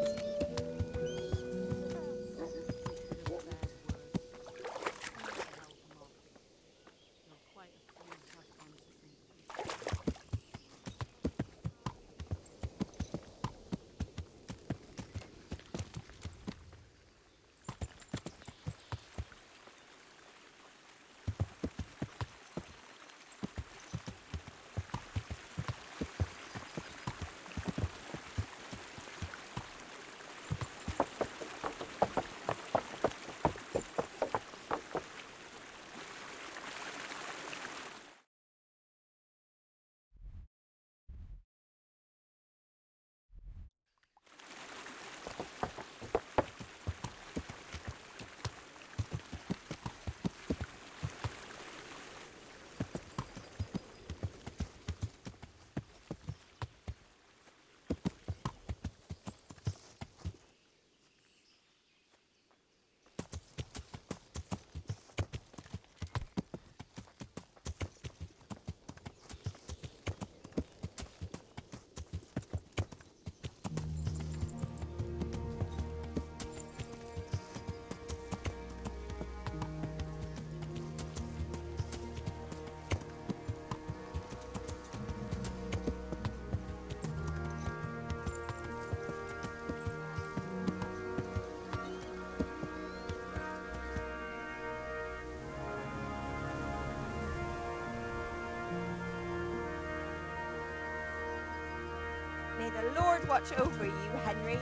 Speaker 14: May the Lord watch over you, Henry.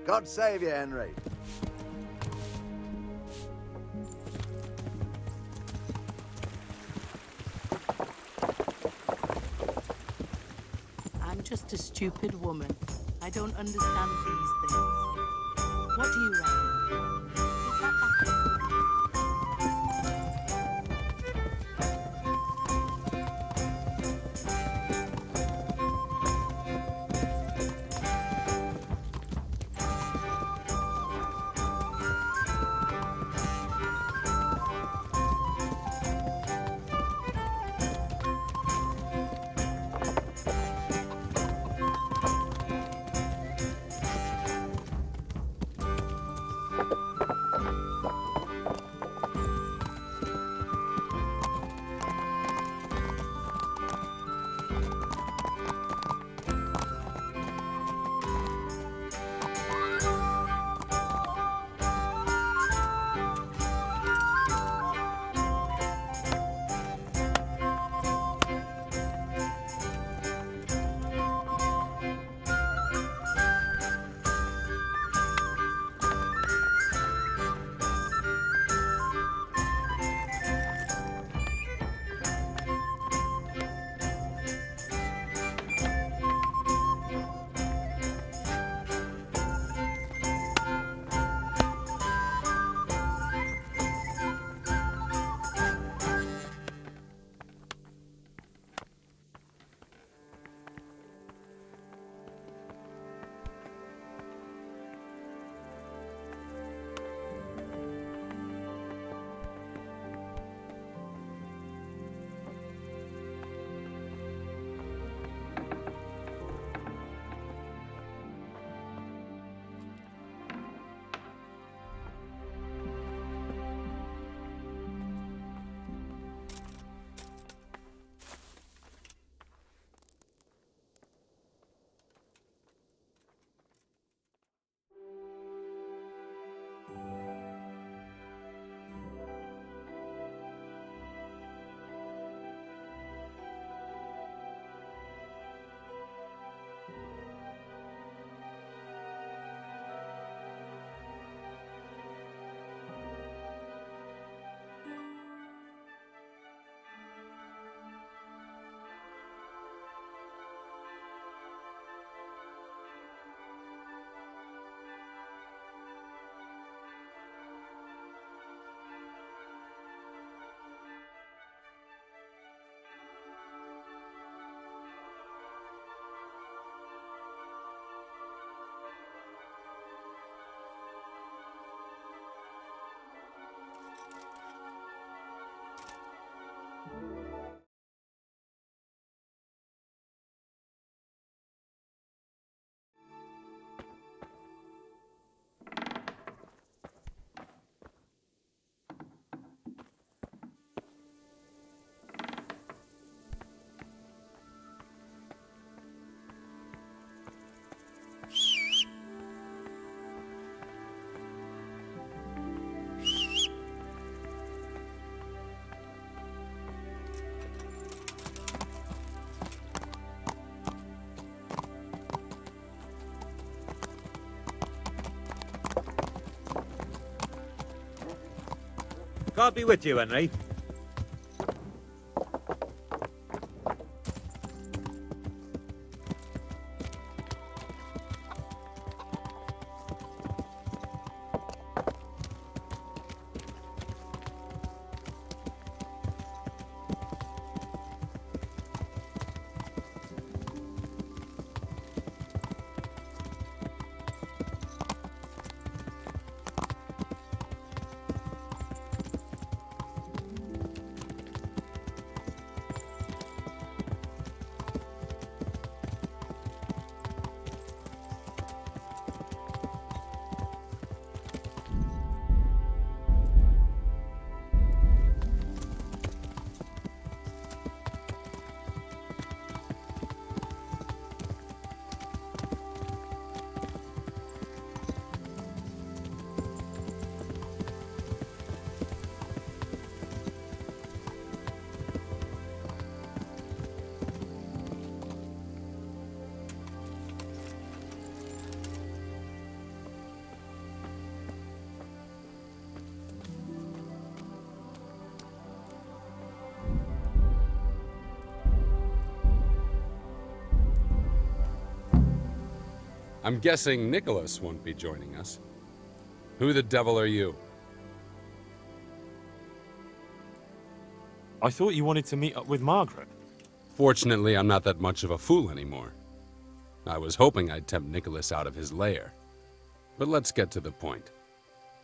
Speaker 13: God save you, Henry.
Speaker 2: I'm just a stupid woman. I don't understand these things. What do you reckon? Is that back?
Speaker 15: God be with you, Henry.
Speaker 16: I'm guessing Nicholas won't be joining us. Who the devil are you?
Speaker 3: I thought you wanted to meet up with Margaret.
Speaker 16: Fortunately, I'm not that much of a fool anymore. I was hoping I'd tempt Nicholas out of his lair. But let's get to the point.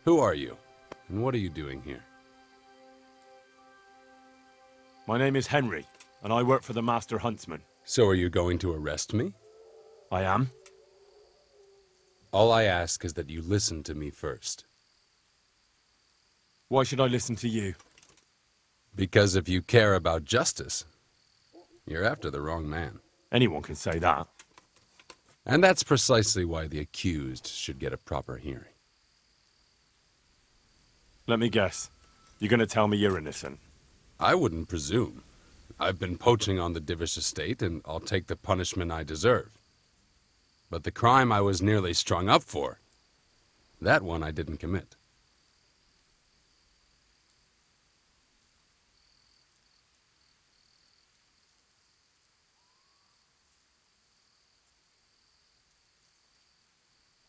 Speaker 16: Who are you, and what are you doing here?
Speaker 3: My name is Henry, and I work for the Master Huntsman.
Speaker 16: So are you going to arrest me?
Speaker 3: I am.
Speaker 16: All I ask is that you listen to me first.
Speaker 3: Why should I listen to you?
Speaker 16: Because if you care about justice, you're after the wrong man.
Speaker 3: Anyone can say that.
Speaker 16: And that's precisely why the accused should get a proper hearing.
Speaker 3: Let me guess. You're going to tell me you're innocent?
Speaker 16: I wouldn't presume. I've been poaching on the Divish estate, and I'll take the punishment I deserve. But the crime I was nearly strung up for, that one I didn't commit.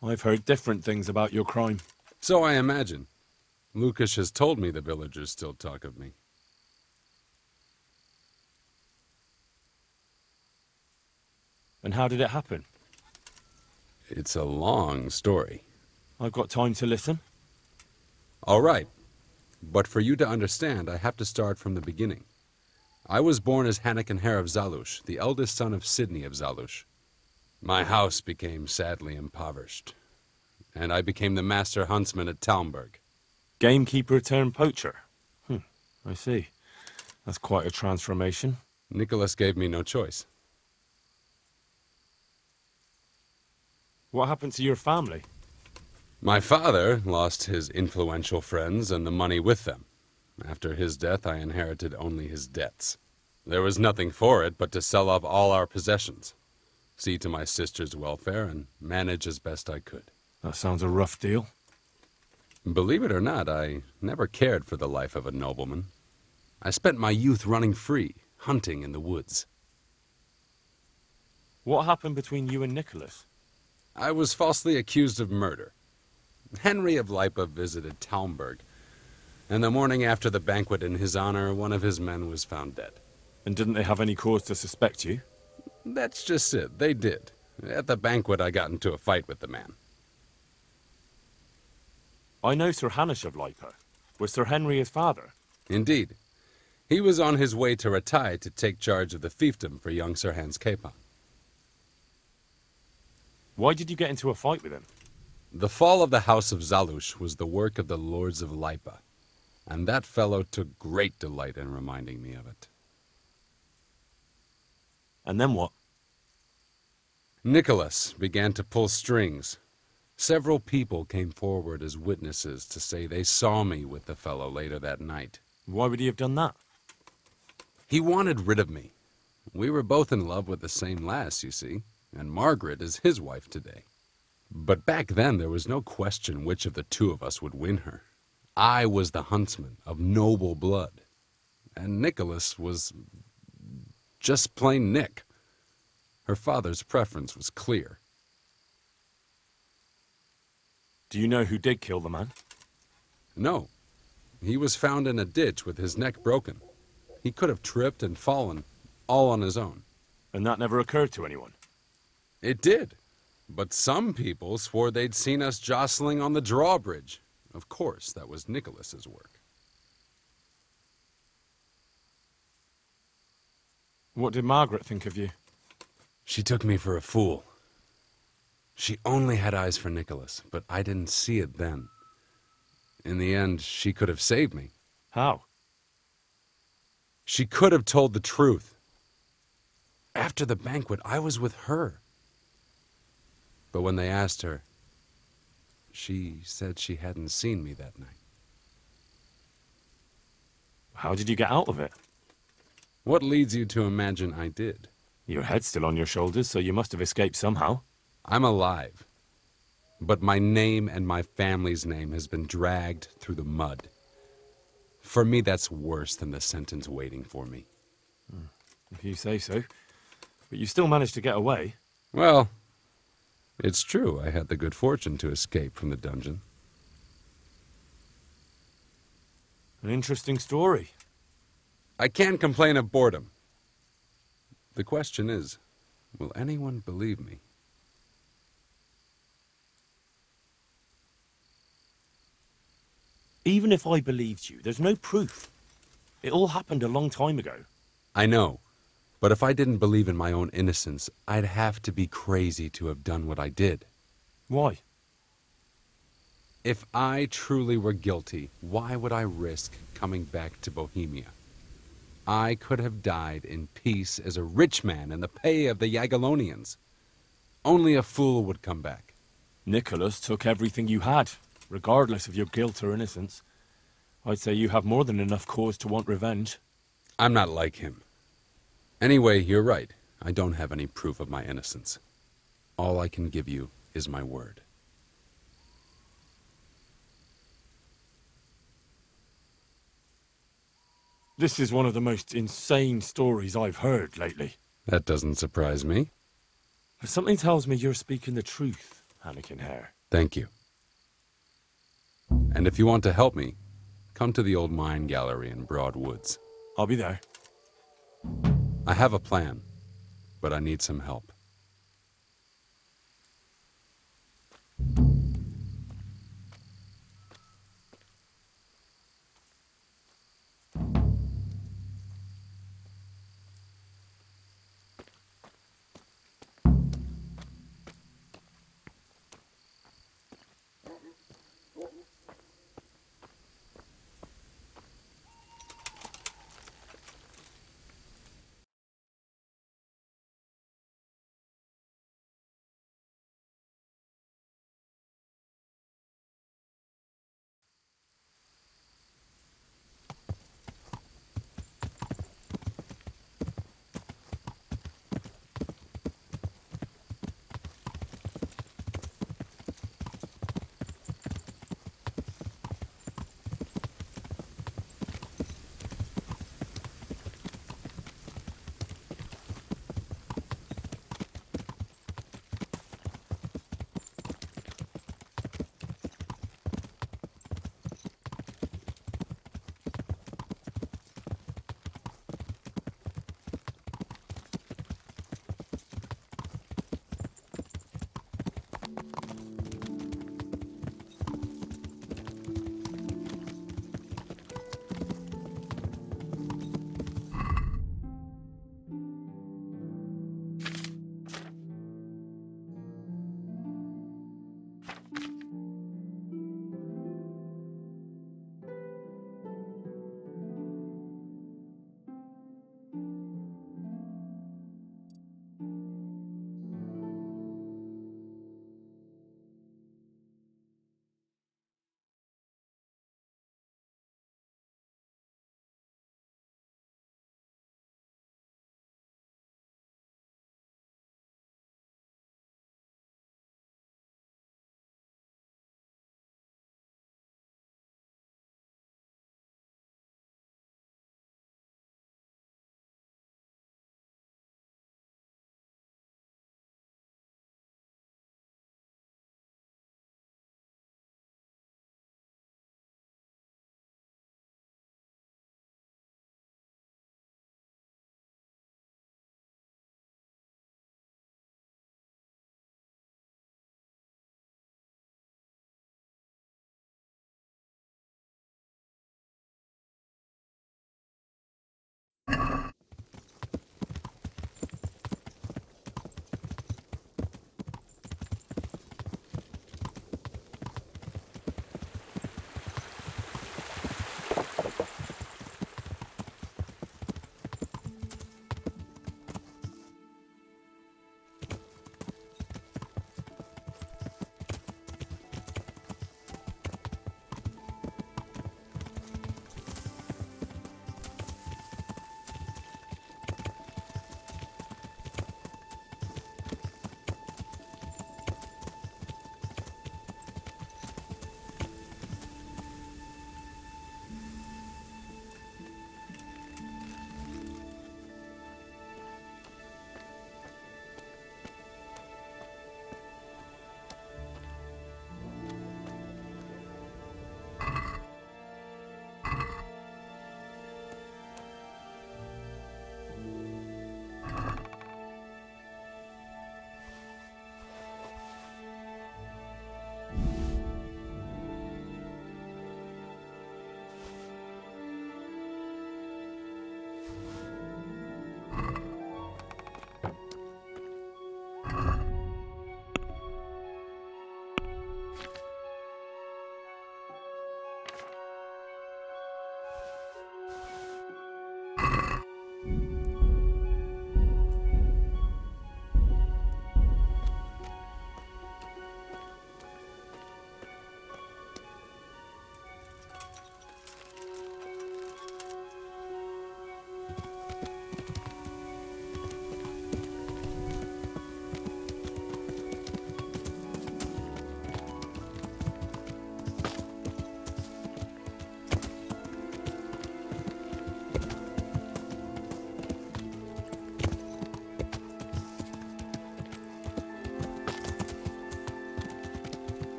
Speaker 3: I've heard different things about your crime.
Speaker 16: So I imagine. Lucas has told me the villagers still talk of me.
Speaker 3: And how did it happen?
Speaker 16: It's a long story.
Speaker 3: I've got time to listen.
Speaker 16: All right. But for you to understand, I have to start from the beginning. I was born as Hannikin Hare of Zalush, the eldest son of Sidney of Zalush. My house became sadly impoverished, and I became the master huntsman at Talmberg.
Speaker 3: Gamekeeper turned poacher? I see. That's quite a transformation.
Speaker 16: Nicholas gave me no choice.
Speaker 3: What happened to your family?
Speaker 16: My father lost his influential friends and the money with them. After his death, I inherited only his debts. There was nothing for it but to sell off all our possessions, see to my sister's welfare, and manage as best I could.
Speaker 3: That sounds a rough deal.
Speaker 16: Believe it or not, I never cared for the life of a nobleman. I spent my youth running free, hunting in the woods.
Speaker 3: What happened between you and Nicholas?
Speaker 16: I was falsely accused of murder. Henry of Lipa visited Talmberg, and the morning after the banquet in his honor, one of his men was found dead.
Speaker 3: And didn't they have any cause to suspect you?
Speaker 16: That's just it. They did. At the banquet, I got into a fight with the man.
Speaker 3: I know Sir Hanish of Lipa. Was Sir Henry his father?
Speaker 16: Indeed. He was on his way to Ratai to take charge of the fiefdom for young Sir Hans Capon.
Speaker 3: Why did you get into a fight with him?
Speaker 16: The fall of the House of Zalush was the work of the Lords of Lipa, and that fellow took great delight in reminding me of it.
Speaker 3: And then what?
Speaker 16: Nicholas began to pull strings. Several people came forward as witnesses to say they saw me with the fellow later that night.
Speaker 3: Why would he have done that?
Speaker 16: He wanted rid of me. We were both in love with the same lass, you see, and Margaret is his wife today. But back then there was no question which of the two of us would win her. I was the huntsman of noble blood, and Nicholas was just plain Nick. Her father's preference was clear.
Speaker 3: Do you know who did kill the man?
Speaker 16: No. He was found in a ditch with his neck broken. He could have tripped and fallen, all on his own.
Speaker 3: And that never occurred to anyone?
Speaker 16: It did. But some people swore they'd seen us jostling on the drawbridge. Of course, that was Nicholas's work.
Speaker 3: What did Margaret think of you?
Speaker 16: She took me for a fool. She only had eyes for Nicholas, but I didn't see it then. In the end, she could have saved me.
Speaker 3: How?
Speaker 16: She could have told the truth. After the banquet, I was with her. But when they asked her, she said she hadn't seen me that night.
Speaker 3: How did you get out of it?
Speaker 16: What leads you to imagine I did?
Speaker 3: Your head's still on your shoulders, so you must have escaped somehow.
Speaker 16: I'm alive. But my name and my family's name has been dragged through the mud. For me, that's worse than the sentence waiting for me.
Speaker 3: If you say so. But you still managed to get away.
Speaker 16: Well, it's true I had the good fortune to escape from the dungeon.
Speaker 3: An interesting story.
Speaker 16: I can't complain of boredom. The question is, will anyone believe me?
Speaker 3: Even if I believed you, there's no proof. It all happened a long time ago.
Speaker 16: I know. But if I didn't believe in my own innocence, I'd have to be crazy to have done what I did.
Speaker 3: Why?
Speaker 16: If I truly were guilty, why would I risk coming back to Bohemia? I could have died in peace as a rich man in the pay of the Jagiellonians. Only a fool would come back.
Speaker 3: Nicholas took everything you had, regardless of your guilt or innocence. I'd say you have more than enough cause to want revenge.
Speaker 16: I'm not like him. Anyway, you're right. I don't have any proof of my innocence. All I can give you is my word.
Speaker 3: This is one of the most insane stories I've heard lately.
Speaker 16: That doesn't surprise me.
Speaker 3: Something tells me you're speaking the truth, Anakin Hare.
Speaker 16: Thank you. And if you want to help me, come to the old mine gallery in Broad Woods.
Speaker 3: I'll be there.
Speaker 16: I have a plan, but I need some help.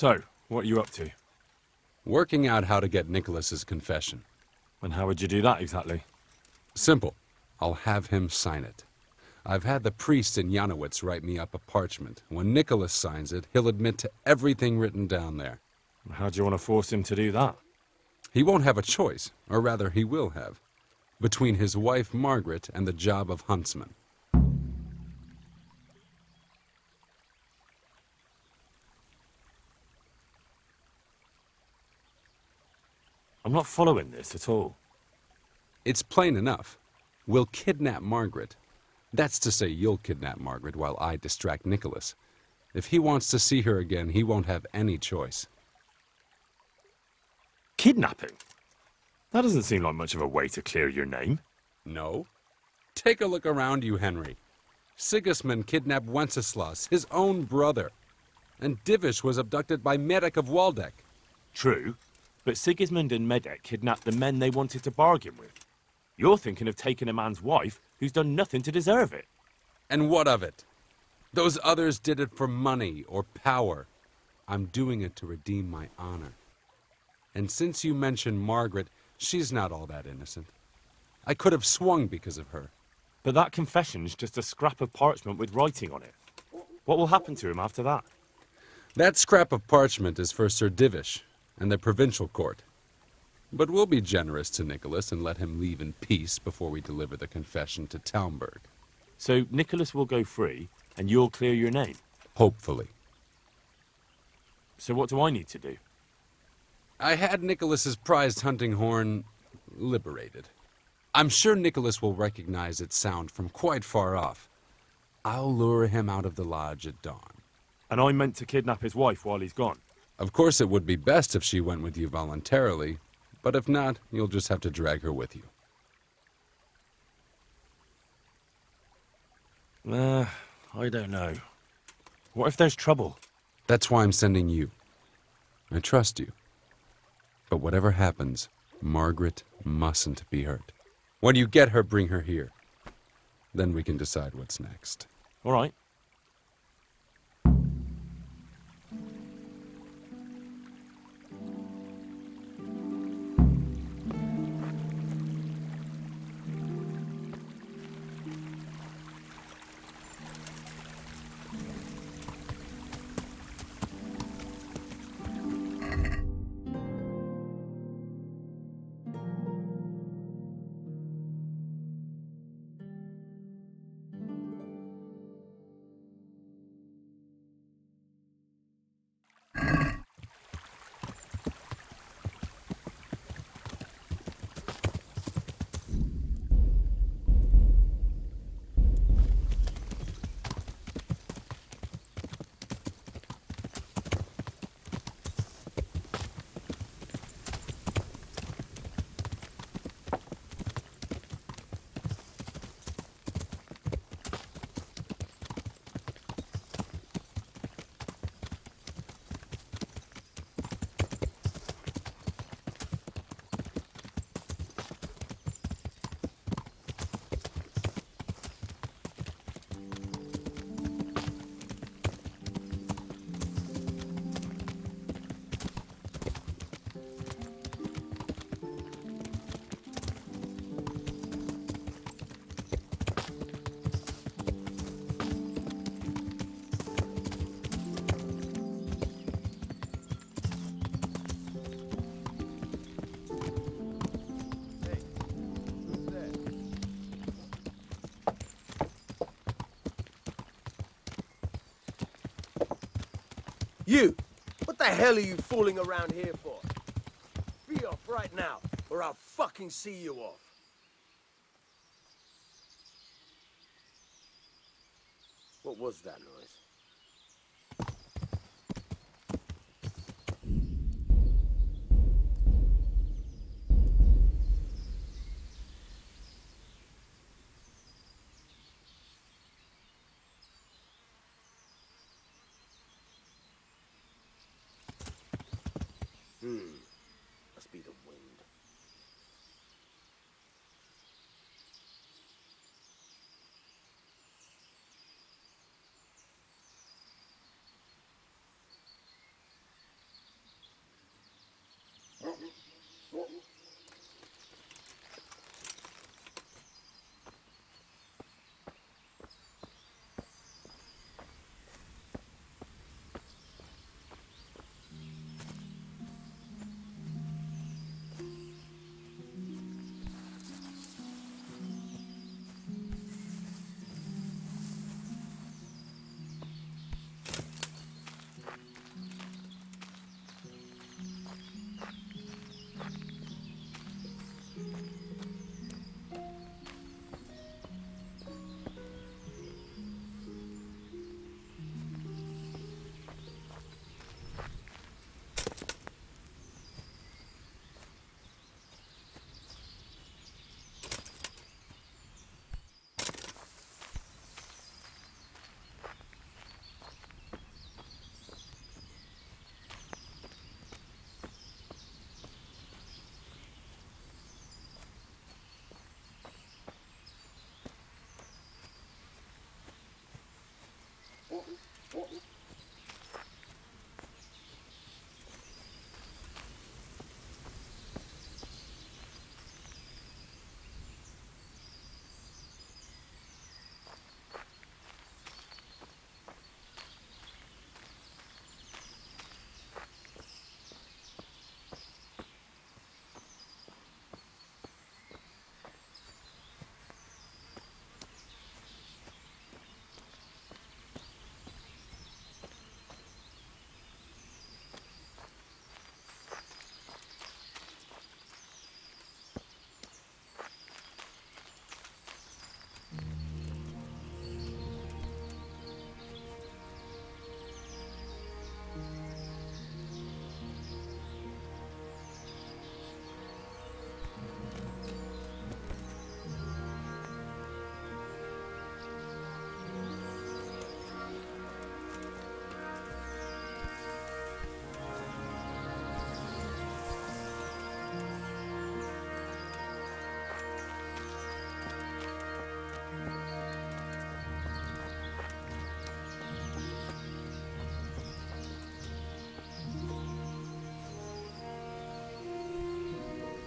Speaker 3: So, what are you up to?
Speaker 16: Working out how to get Nicholas's confession.
Speaker 3: And how would you do that exactly?
Speaker 16: Simple. I'll have him sign it. I've had the priest in Janowitz write me up a parchment. When Nicholas signs it, he'll admit to everything written down there.
Speaker 3: How do you want to force him to do that?
Speaker 16: He won't have a choice, or rather he will have, between his wife Margaret and the job of huntsman.
Speaker 3: I'm not following this at all.
Speaker 16: It's plain enough. We'll kidnap Margaret. That's to say, you'll kidnap Margaret while I distract Nicholas. If he wants to see her again, he won't have any choice.
Speaker 3: Kidnapping? That doesn't seem like much of a way to clear your name.
Speaker 16: No. Take a look around you, Henry. Sigismund kidnapped Wenceslas, his own brother. And Divish was abducted by Medek of Waldeck.
Speaker 3: True, but Sigismund and Medek kidnapped the men they wanted to bargain with. You're thinking of taking a man's wife who's done nothing to deserve it.
Speaker 16: And what of it? Those others did it for money or power. I'm doing it to redeem my honor. And since you mentioned Margaret, she's not all that innocent. I could have swung because of her.
Speaker 3: But that confession's just a scrap of parchment with writing on it. What will happen to him after that?
Speaker 16: That scrap of parchment is for Sir Divish and the provincial court. But we'll be generous to Nicholas and let him leave in peace before we deliver the confession to Talmberg.
Speaker 3: So Nicholas will go free, and you'll clear your name?
Speaker 16: Hopefully.
Speaker 3: So what do I need to do?
Speaker 16: I had Nicholas's prized hunting horn liberated. I'm sure Nicholas will recognize its sound from quite far off. I'll lure him out of the lodge at dawn.
Speaker 3: And I meant to kidnap his wife while he's gone?
Speaker 16: Of course it would be best if she went with you voluntarily, but if not, you'll just have to drag her with you.
Speaker 3: I don't know. What if there's trouble?
Speaker 16: That's why I'm sending you. I trust you. But whatever happens, Margaret mustn't be hurt. When you get her, bring her here. Then we can decide what's next.
Speaker 3: All right.
Speaker 15: You! What the hell are you fooling around here for? Be off right now, or I'll fucking see you off. What was that noise? Must be the wind.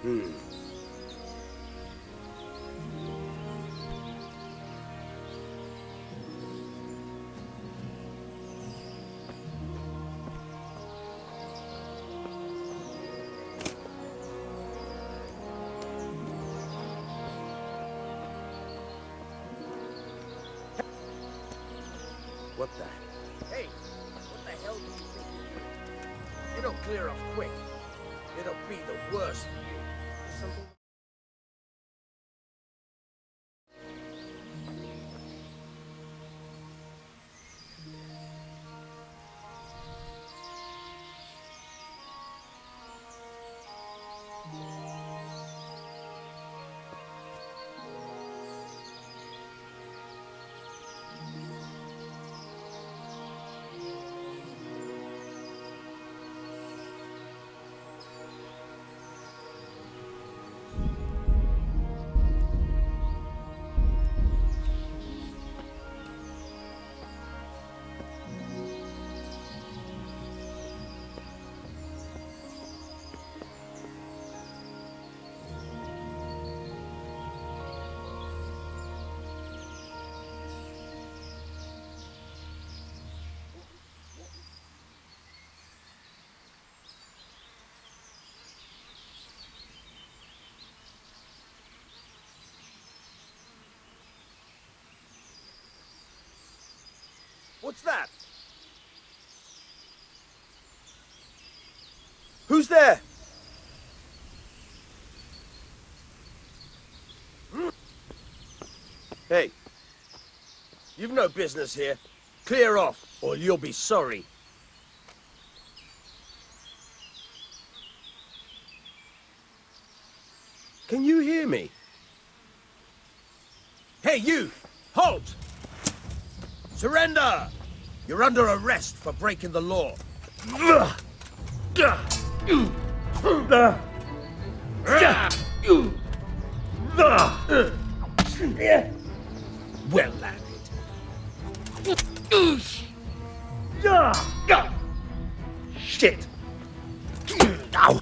Speaker 15: What the? Hey, what the hell do you think you're doing? If you don't clear off quick, it'll be the worst for you. Something... What's that? Who's there? Hey, you've no business here. Clear off, or you'll be sorry. Can you hear me? Hey, you! Halt! Surrender! You're under arrest for breaking the law. Well landed. Shit! Ow!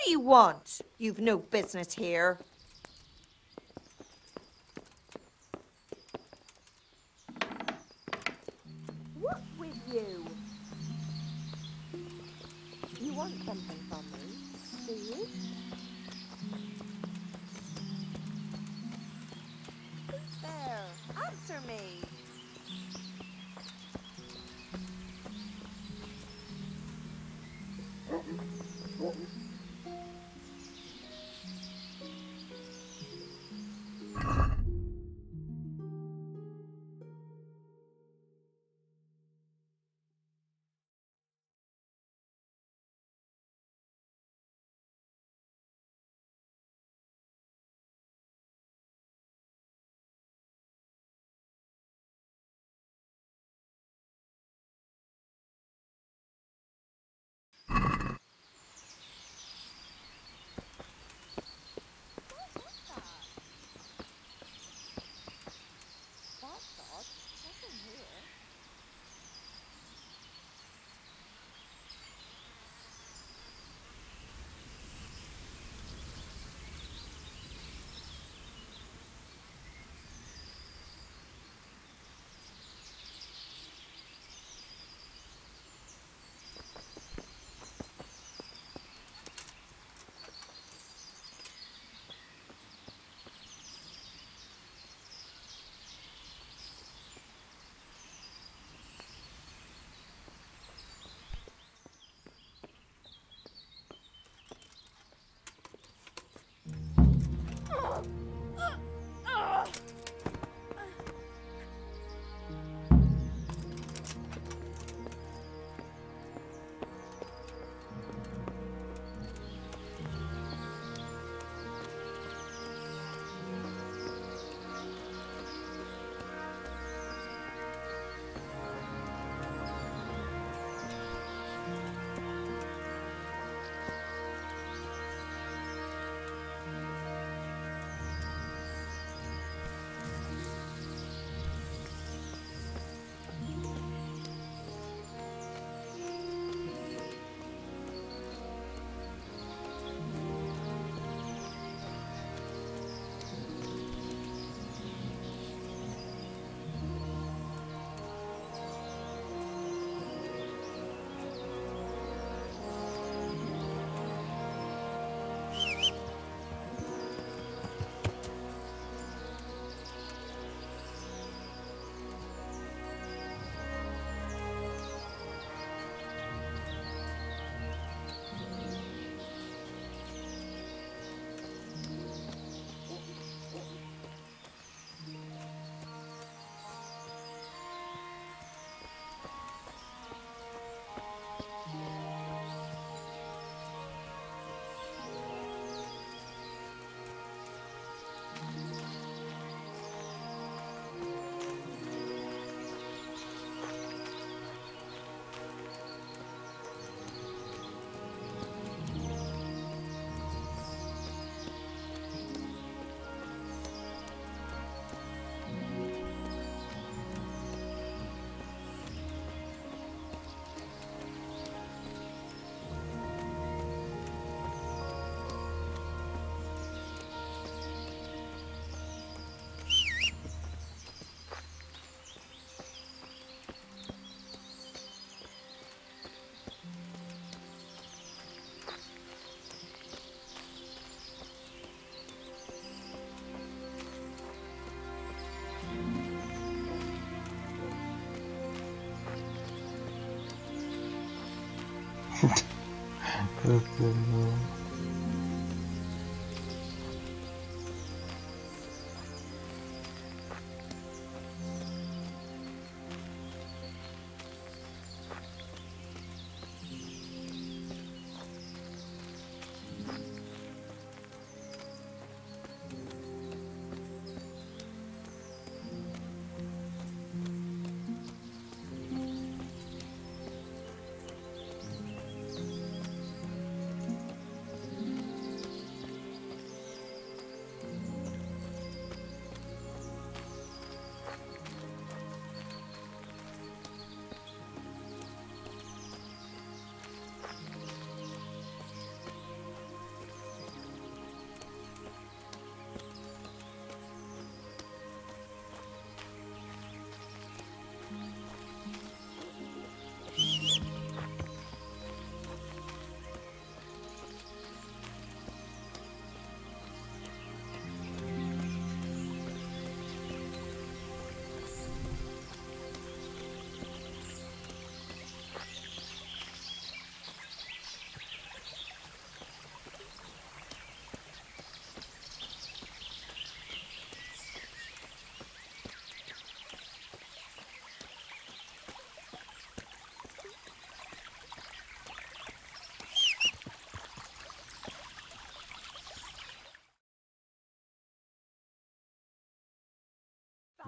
Speaker 14: do you want? You've no business here. What's with you? You want something from me, do you? Who's there? Answer me.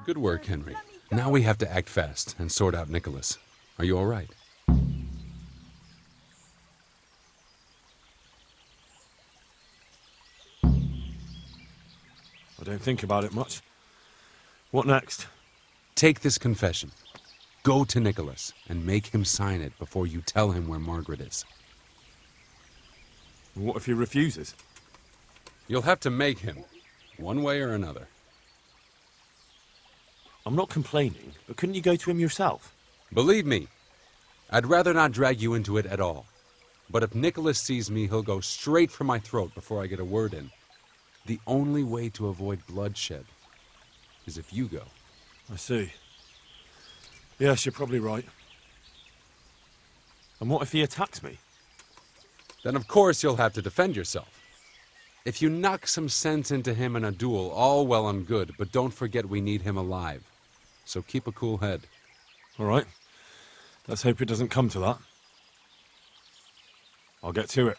Speaker 16: Good work, Henry. Now we have to act fast and sort out Nicholas. Are you all right?
Speaker 3: I don't think about it much. What next?
Speaker 16: Take this confession. Go to Nicholas and make him sign it before you tell him where Margaret is.
Speaker 3: What if he refuses?
Speaker 16: You'll have to make him, one way or another.
Speaker 3: I'm not complaining, but couldn't you go to him yourself?
Speaker 16: Believe me, I'd rather not drag you into it at all. But if Nicholas sees me, he'll go straight for my throat before I get a word in. The only way to avoid bloodshed is if you go.
Speaker 3: I see. Yes, you're probably right. And what if he attacks me?
Speaker 16: Then of course you'll have to defend yourself. If you knock some sense into him in a duel, all well and good, but don't forget we need him alive. So keep a cool head.
Speaker 3: All right. Let's hope it doesn't come to that. I'll get to it.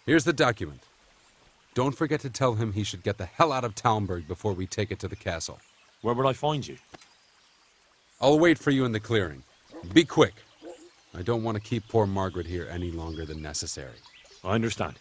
Speaker 16: Here's the document. Don't forget to tell him he should get the hell out of Talmberg before we take it to the castle.
Speaker 3: Where would I find you?
Speaker 16: I'll wait for you in the clearing. Be quick. I don't want to keep poor Margaret here any longer than necessary.
Speaker 3: I understand.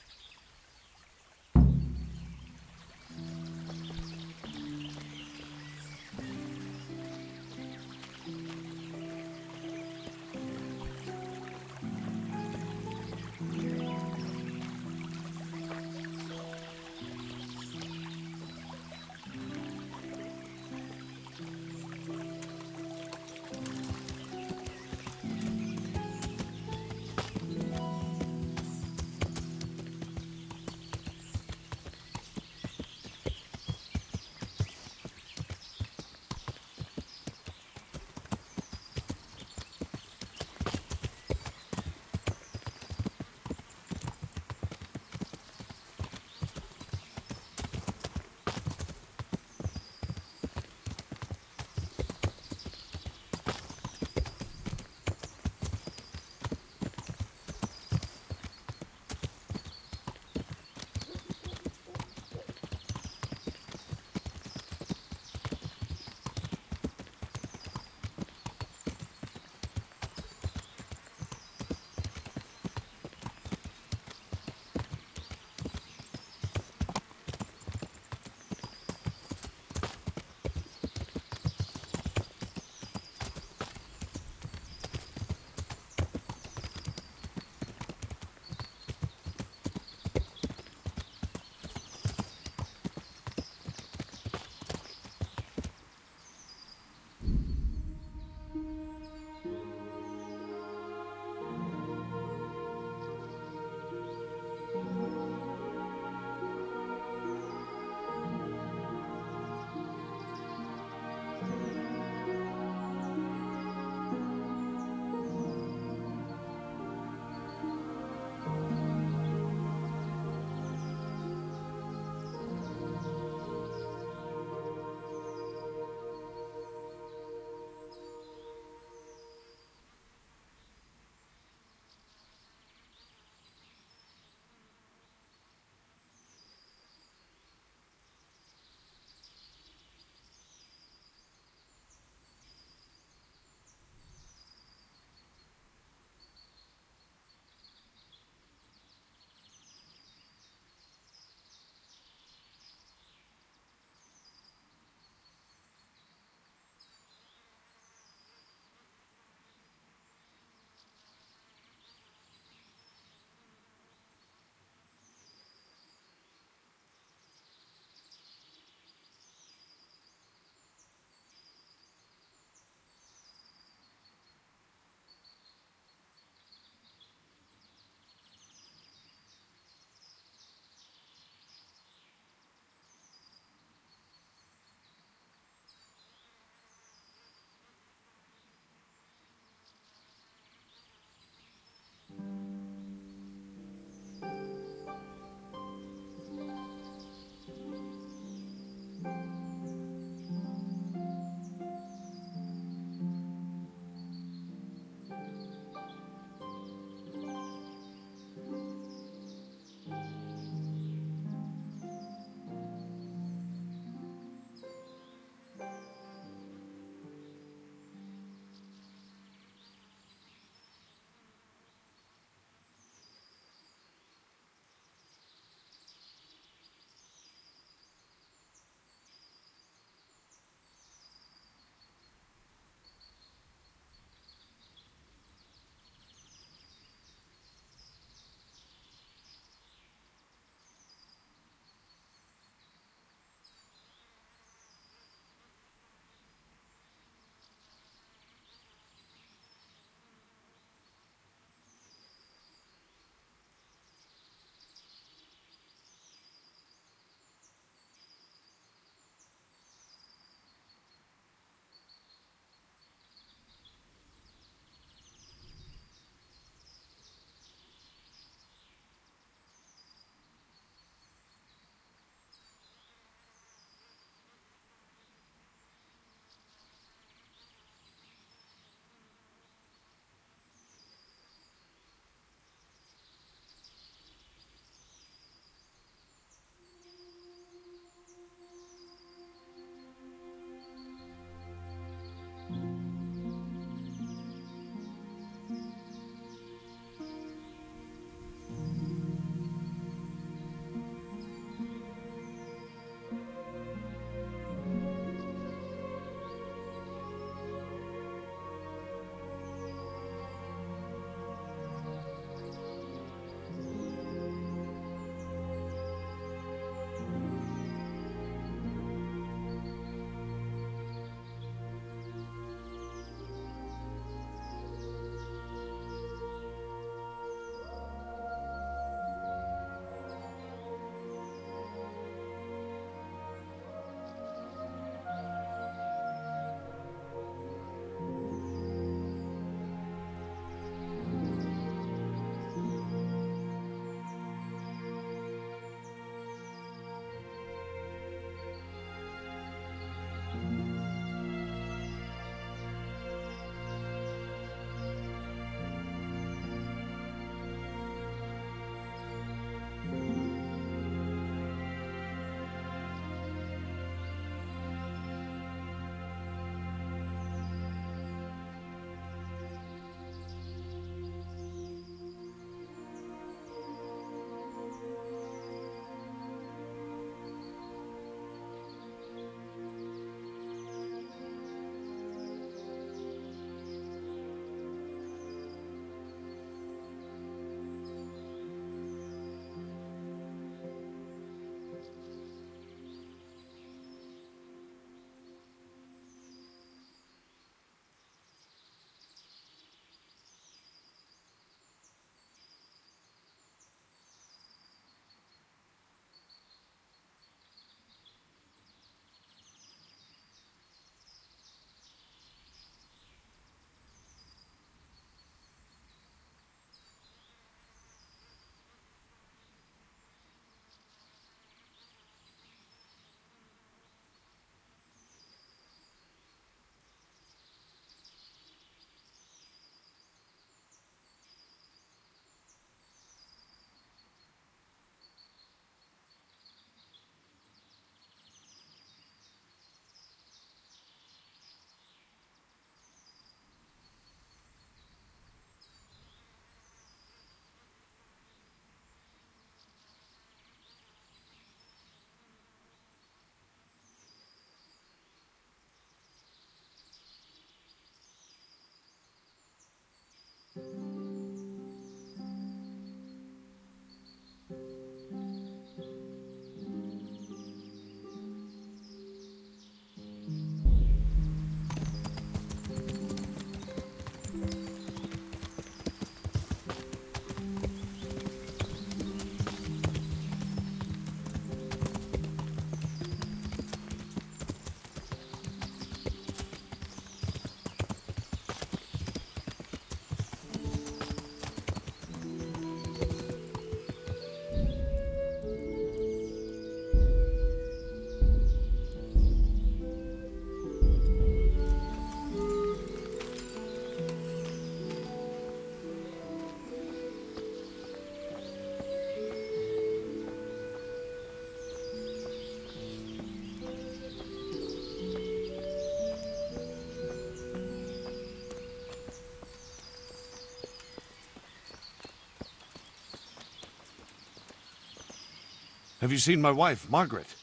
Speaker 17: Have you seen my wife, Margaret?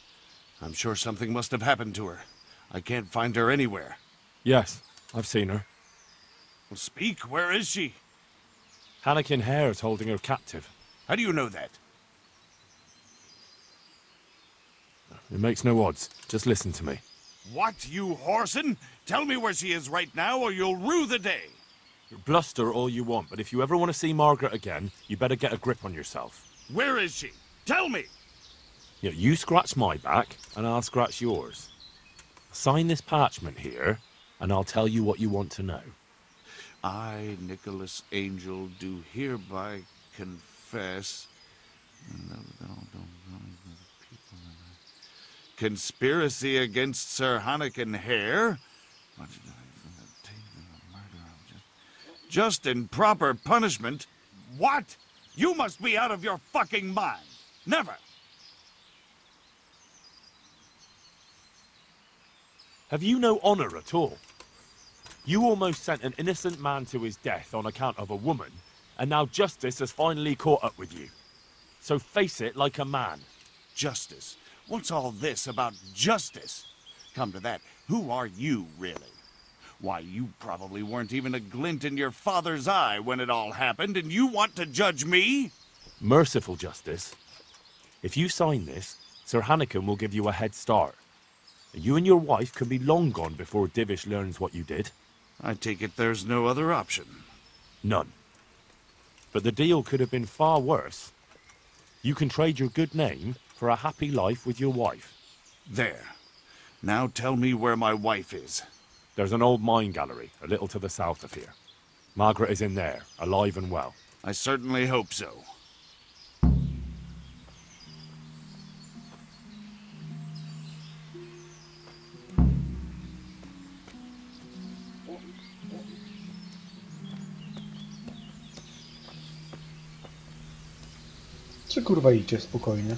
Speaker 17: I'm sure something must have happened to her. I can't find her anywhere.
Speaker 3: Yes, I've seen her.
Speaker 17: Well, speak. Where is she?
Speaker 3: Hannikin Hare is holding her captive.
Speaker 17: How do you know that?
Speaker 3: It makes no odds. Just listen to me.
Speaker 17: What, you whoreson? Tell me where she is right now, or you'll rue the day.
Speaker 3: Bluster all you want, but if you ever want to see Margaret again, you better get a grip on yourself.
Speaker 17: Where is she? Tell me!
Speaker 3: Yeah, you scratch my back, and I'll scratch yours. Sign this parchment here, and I'll tell you what you want to know.
Speaker 17: I, Nicholas Angel, do hereby confess... Conspiracy against Sir Hannikin Hare? Just in proper punishment? What? You must be out of your fucking mind. Never.
Speaker 3: Have you no honor at all? You almost sent an innocent man to his death on account of a woman, and now justice has finally caught up with you. So face it like a man.
Speaker 17: Justice? What's all this about justice? Come to that, who are you, really? Why, you probably weren't even a glint in your father's eye when it all happened, and you want to judge me?
Speaker 3: Merciful justice. If you sign this, Sir Hannikin will give you a head start. You and your wife can be long gone before Divish learns what you did.
Speaker 17: I take it there's no other option.
Speaker 3: None. But the deal could have been far worse. You can trade your good name for a happy life with your wife.
Speaker 17: There. Now tell me where my wife is.
Speaker 3: There's an old mine gallery, a little to the south of here. Margaret is in there, alive and well.
Speaker 17: I certainly hope so.
Speaker 1: Czy kurwa idzie spokojnie?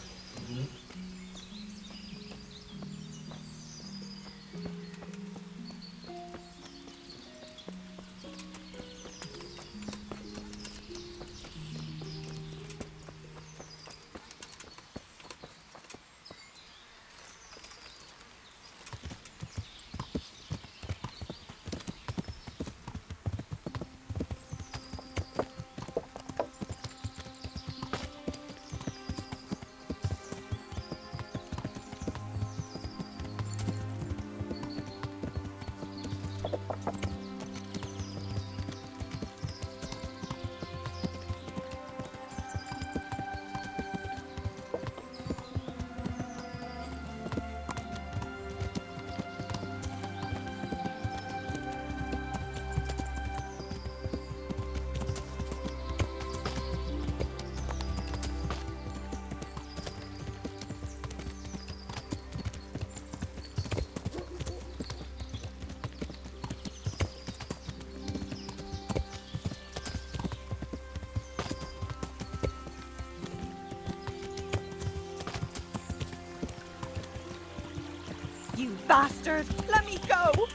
Speaker 14: You bastard! Let me go!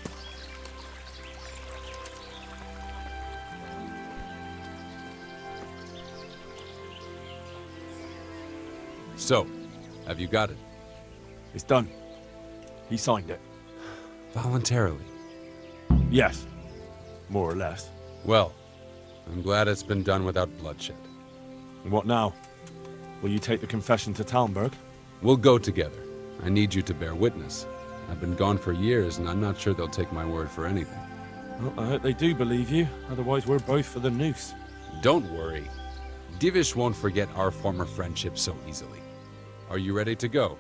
Speaker 16: So, have you got it?
Speaker 3: It's done. He signed it.
Speaker 16: Voluntarily?
Speaker 3: Yes. More or less.
Speaker 16: Well, I'm glad it's been done without bloodshed.
Speaker 3: And what now? Will you take the confession to Talmberg?
Speaker 16: We'll go together. I need you to bear witness. I've been gone for years, and I'm not sure they'll take my word for anything.
Speaker 3: Well, I hope they do believe you. Otherwise, we're both for the noose.
Speaker 16: Don't worry. Divish won't forget our former friendship so easily. Are you ready to go?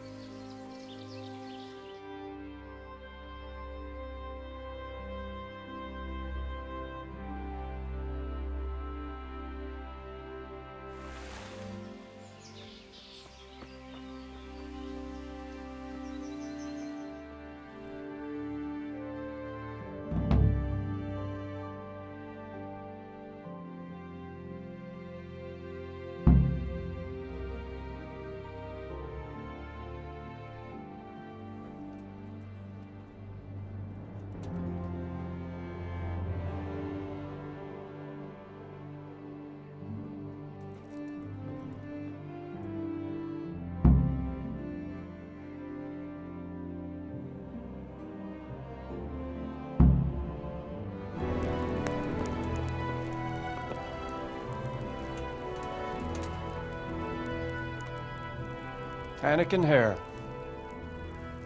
Speaker 18: Anakin Hare.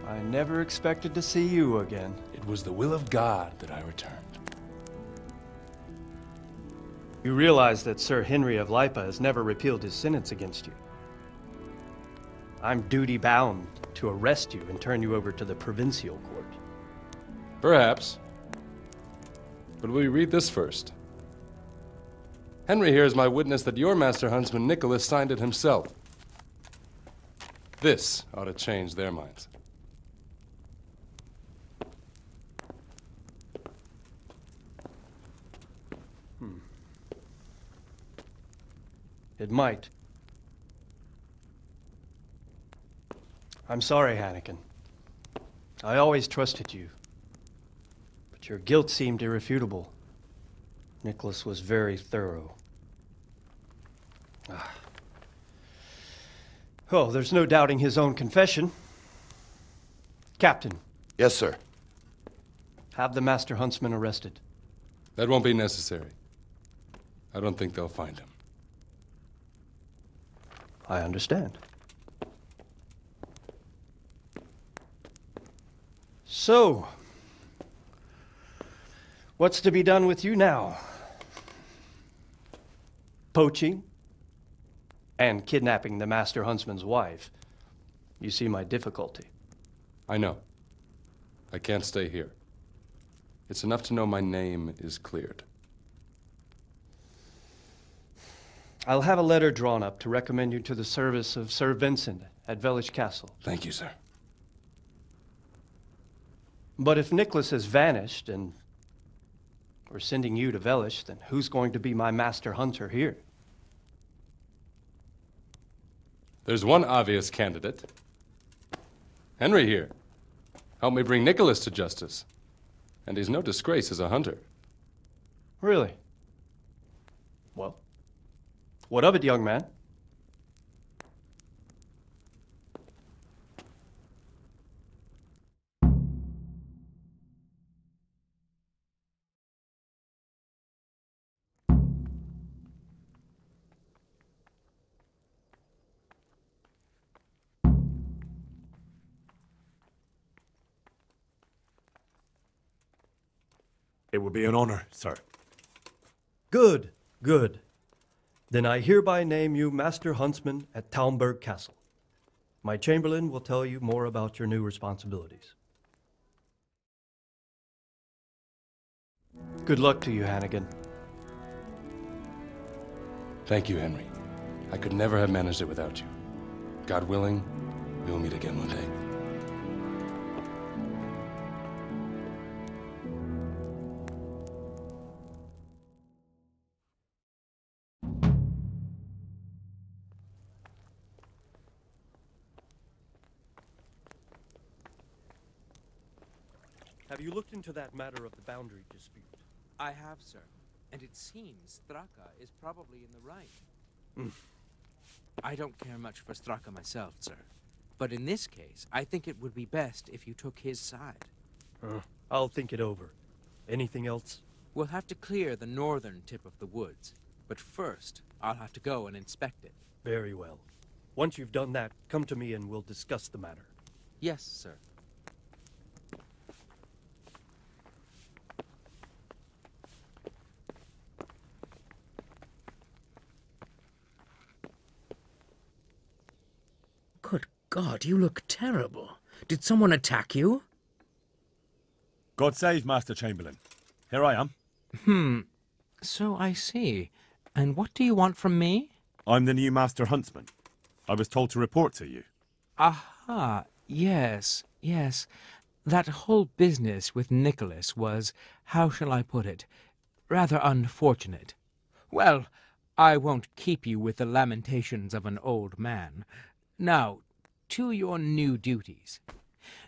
Speaker 18: I never expected to see you again.
Speaker 19: It was the will of God that I returned.
Speaker 18: You realize that Sir Henry of Lipa has never repealed his sentence against you. I'm duty-bound to arrest you and turn you over to the provincial court.
Speaker 19: Perhaps. But will you read this first? Henry here is my witness that your master huntsman Nicholas signed it himself. This ought to change their minds.
Speaker 18: It might. I'm sorry, Anakin. I always trusted you. But your guilt seemed irrefutable. Nicholas was very thorough. Oh, there's no doubting his own confession. Captain.
Speaker 20: Yes, sir.
Speaker 18: Have the Master Huntsman arrested.
Speaker 19: That won't be necessary. I don't think they'll find him.
Speaker 18: I understand. So, what's to be done with you now? Poaching and kidnapping the Master Huntsman's wife. You see my difficulty.
Speaker 19: I know. I can't stay here. It's enough to know my name is cleared.
Speaker 18: I'll have a letter drawn up to recommend you to the service of Sir Vincent at Vellish Castle.
Speaker 19: Thank you, sir.
Speaker 18: But if Nicholas has vanished and we're sending you to Vellish, then who's going to be my master hunter here?
Speaker 19: There's one obvious candidate. Henry here. Help me bring Nicholas to justice. And he's no disgrace as a hunter.
Speaker 18: Really? Well, what of it, young man?
Speaker 3: It would be an honor, sir.
Speaker 18: Good, good. Then I hereby name you Master Huntsman at Talmberg Castle. My Chamberlain will tell you more about your new responsibilities. Good luck to you, Hannigan.
Speaker 19: Thank you, Henry. I could never have managed it without you. God willing, we'll meet again one day.
Speaker 18: Have you looked into that matter of the boundary dispute?
Speaker 21: I have, sir. And it seems Straka is probably in the right. I don't care much for Straka myself, sir. But in this case, I think it would be best if you took his side.
Speaker 18: I'll think it over. Anything else?
Speaker 21: We'll have to clear the northern tip of the woods, but first, I'll have to go and inspect it.
Speaker 18: Very well. Once you've done that, come to me and we'll discuss the matter.
Speaker 21: Yes, sir.
Speaker 20: Good God, you look terrible. Did someone attack you?
Speaker 3: God save Master Chamberlain. Here I am.
Speaker 21: So I see. And what do you want from me?
Speaker 3: I'm the new Master Huntsman. I was told to report to you.
Speaker 21: Aha, yes. That whole business with Nicholas was, how shall I put it, rather unfortunate. Well, I won't keep you with the lamentations of an old man. Now, to your new duties.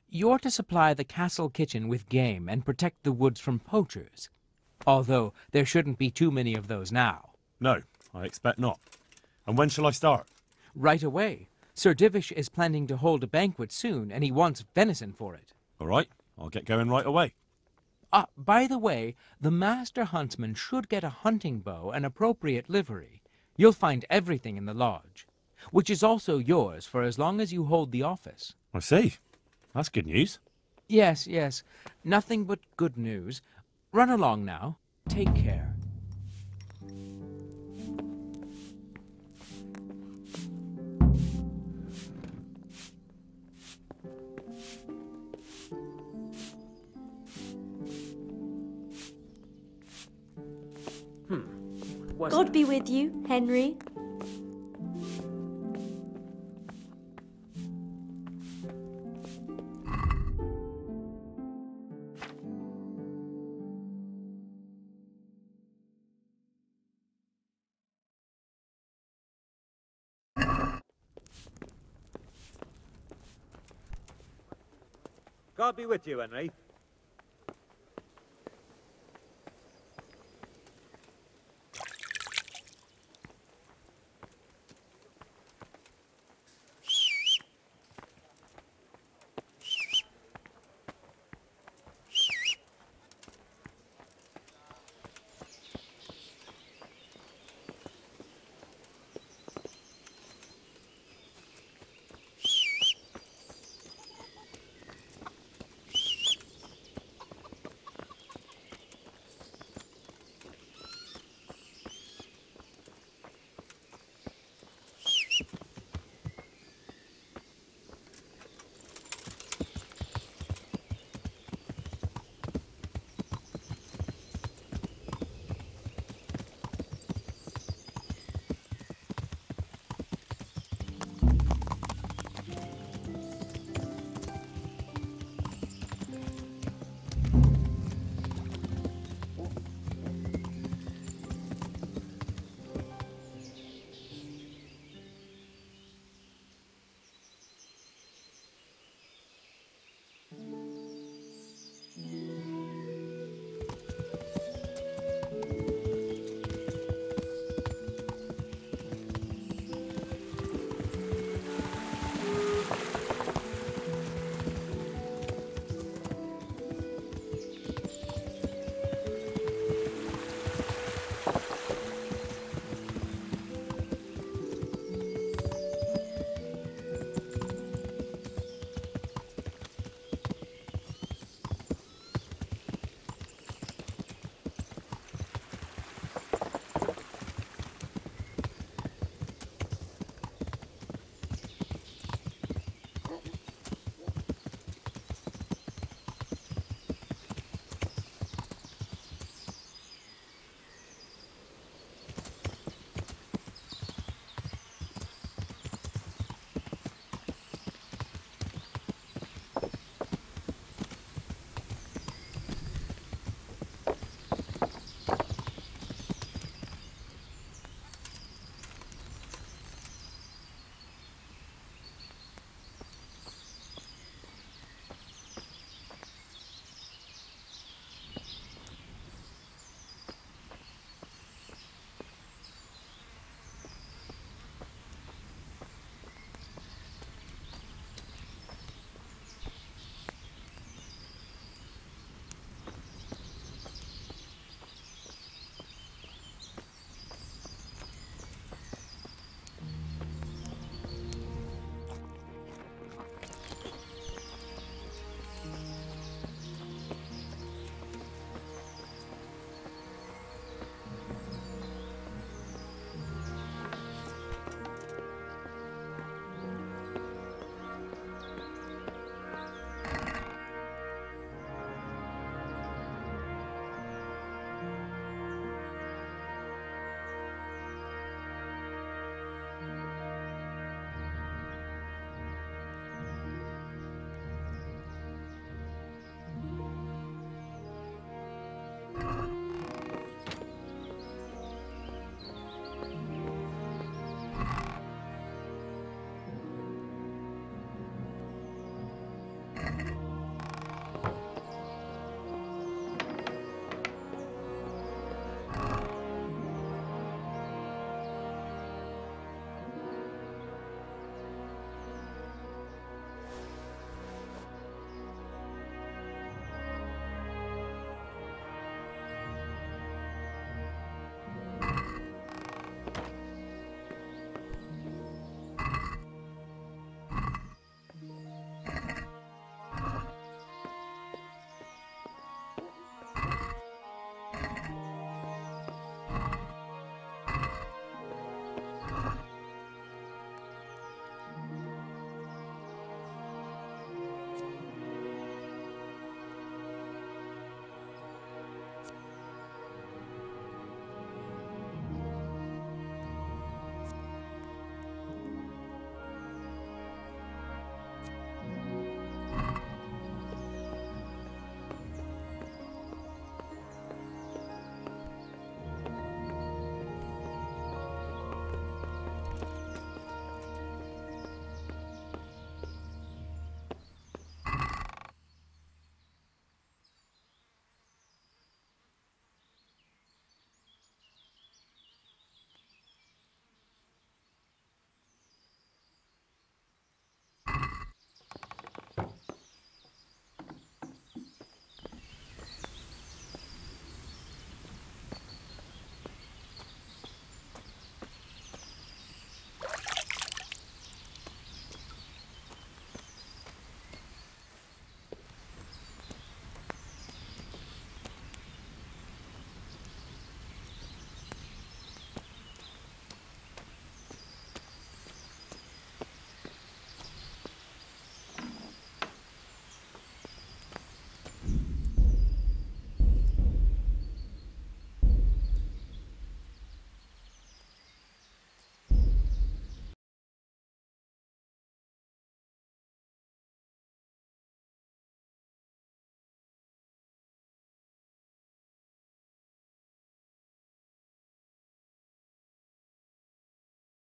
Speaker 21: You're to supply the castle kitchen with game and protect the woods from poachers. Although there shouldn't be too many of those now.
Speaker 3: No, I expect not. And when shall I start?
Speaker 21: Right away. Sir Divish is planning to hold a banquet soon, and he wants venison for it.
Speaker 3: All right, I'll get going right away.
Speaker 21: By the way, the Master Huntsman should get a hunting bow and appropriate livery. You'll find everything in the lodge, which is also yours for as long as you hold the office.
Speaker 3: I see. That's good news.
Speaker 21: Yes. Nothing but good news. Run along now. Take care.
Speaker 22: God be with you, Henry.
Speaker 23: God be with you, Henry.